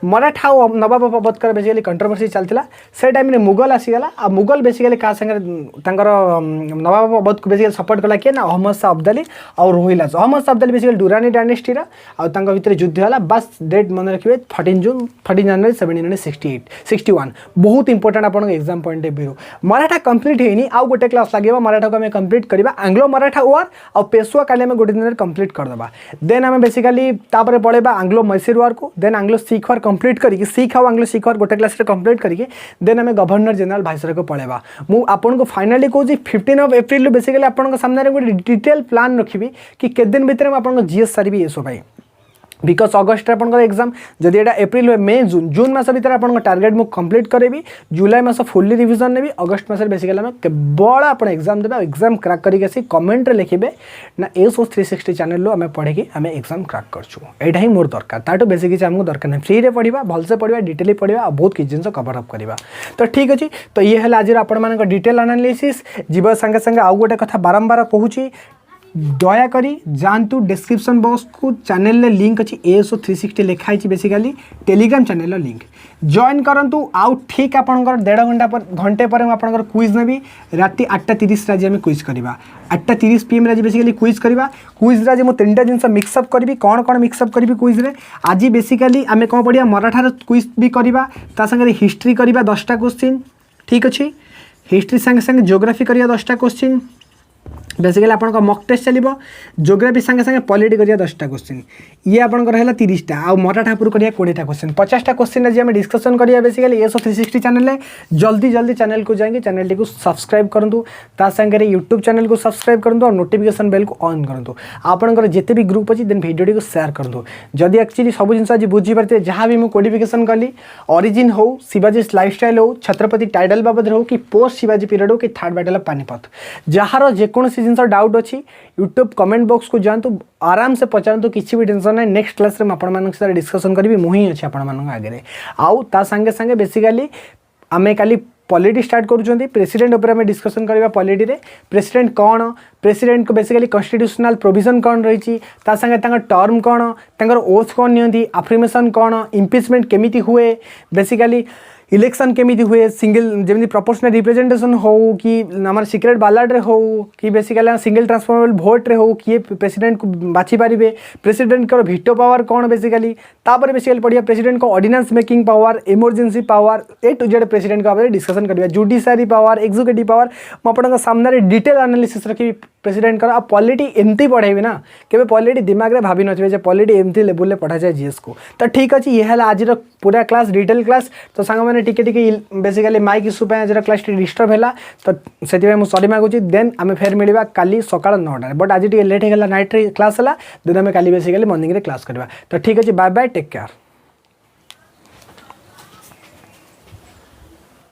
मराठा और नवाब ऑफ अवध बेसिकली कंट्रोवर्सी चलता से टाइम मुगल आसीगला आ मुगल बेसिकली क्या नवाब ऑफ अवध को बेसिकली सपोर्ट कला किए ना अहमद शाह अब्दाली और रोहिलास। अहमद शाह अब्दाली बेसिकली डुरानी डायनेस्टी भितर युद्ध है बस डेट मन रखिए 14 जनवरी 1761 बहुत important exam point of view. Maratha complete है आउ गोटे क्लास लगे मराठा को हमें कंप्लीट करवा आंग्लो मराठा वार और पेशवा काली में गोटे दिन कंप्लीट करदेबा। देन आम बेसिकली पढ़ेबा आंग्लो मैसूर वार को देन आंग्लो सिख वार कंप्लीट करके सिख और आंग्लो सिख वार गोटे क्लास कंप्लीट करके देन आम गवर्नर जनरल भाइसरय को पढ़ेबा। मुझे फाइनाली कहूँ 15 एप्रिल बेसिकली आपन सामने गोटे डिटेल प्लान रखी कि के दिन भितर आपन जीएस सारी ये सब भाई बिकज अगस्ट आपंकर एग्जाम जदि यहाँ एप्रिल मे जून मस भर आप टार्गेट मुझे कंप्लीट करेबी जुलाई मस फुल्ली रिविजन नेबी अगस्ट मस बेसिकली आम केवल आप एग्जाम देवे एग्जाम क्रैक करके आसी कमेंट लिखे ना एसोस 360 चैनल आम पढ़े आम एग्जाम क्रैक करछु एटा ही मोर दरकार ताठू बेसी किसी आमको दरकार नहीं फ्री रे पढ़ा भलसे पढ़ा डिटेली पढ़ा और बहुत किसी जिन कवर अप करवा। तो ठीक अच्छे तो ये है आज आपण डिटेल एनालिसिस जीव संगे संगे आउ गोटे कथा बारंबार कहूँ दयाकोरी जातु डिस्क्रिप्शन बॉक्स को चैनल लिंक अच्छी ASO 360 लिखाई basically Telegram channel link join करंतु आउ ठीक आपंकर 1.5 घंटे पर आपंकर क्विज नेबी राति 8:30 आज आम क्विज करवा 8:30 PM आज बेसिकली क्विज करवा क्विज आज मुझे 3टा जिन मिक्सअप करी कौन कौन मिक्सअप करी क्विज रे आज बेसिकली आम कौन पढ़िया मराठार क्विज भी करवा ता संगे हिस्ट्री करवा 10टा क्वेश्चन ठीक अच्छे हिस्ट्री संगे संगे जियोग्राफी करवा 10टा क्वेश्चन बेसिकली आपन मक टेस्ट चलो जोग्राफी सांगे सांगे पॉलिटी करिया 10टा क्वेश्चन ये आपंकर है 30टा आउ मराठा पुर करिया 20टा क्वेश्चन 50टा क्वेश्चन आज आम डिस्कसन करिया बेसिकली एसो 360 चैनल जल्दी जल्दी चैनल को जाएंगे चैनल को सब्सक्राइब करूँ ता संगे यूट्यूब चैनल को सब्सक्राइब करूँ और नोटिफिकेशन बेल को ऑन करूँ आपंकर जिते भी ग्रुप अच्छी देन वीडियो को शेयर करूँ जदि एक्चुअली सब जिन आज बुझीपारे जहाँ भी मुझे कोडिफिकेशन कली ओरिजिन हो शिवाजी लाइफस्टाइल हो छत्रपति टाइटल बाबद हो कि पोस्ट शिवाजी पीरियड हो कि थर्ड बैटल ऑफ पानीपत जार जेकोसी जिन डाउट अच्छी यूट्यूब कमेंट बॉक्स को जातु आराम से पचारतु किसी भी टेंशन ना नेक्स्ट क्लास में आप डिस्कसन करी मुझे अच्छे आपण आगे आउ ता संगे संगे बेसिकली आमे काली पॉलिटी स्टार्ट करूँ प्रेसिडेंट उपर आम डिस्कसन करवा पॉलिटी रे प्रेसिडेंट कौन प्रेसिडेंट को बेसिकली कॉन्स्टिट्यूशनल प्रोविजन कौन रही टर्म कौन तर ओथ कौन नियंती अफ्रिमेशन कौन इम्पिचमेंट केमिति हुए बेसिकली इलेक्शन केमिति हुए सिंगल जमी प्रोपोर्शनल रिप्रेजेंटेशन हो कि आम सिक्रेट बालाट रे हो कि बेसिकली सिंगल ट्रांसफॉर्मेबल भोट रे हो किए प्रेसिडेंट को बाछि पारे प्रेसिडेंट का भिटो पावर कौन बेसिकली तापर बेसिकली पढ़िया प्रेसिडेंट को ordinance making power emergency power A to Z president का डिस्कसन करवा जुडिशियरी पावर एक्जिक्यूटिव पावर मुझे सामने डिटेल एनालिसिस रखी प्रेसिडेंट का पॉलिटी एमती पढ़ेबी ना केबे पॉलिटी दिमाग रे भाभी नथिबे जे पॉलिटी एमती लेवल पढ़ा जाए जीएस को तो ठीक अच्छे ये है आज पूरा क्लास डिटेल क्लास तो सांग मैंने टिके बेसिकली माइक इश्यू पे आज क्लास डिस्टर्ब है तो से सॉरी मागुची देन आम फेर मिलवा काली सका 9टा बट आज लेट हो नाइट रे क्लास है देन आम काली बेसिकली मॉर्निंग रे क्लास करवा तो ठीक अच्छे बाय बाय टेक केयर।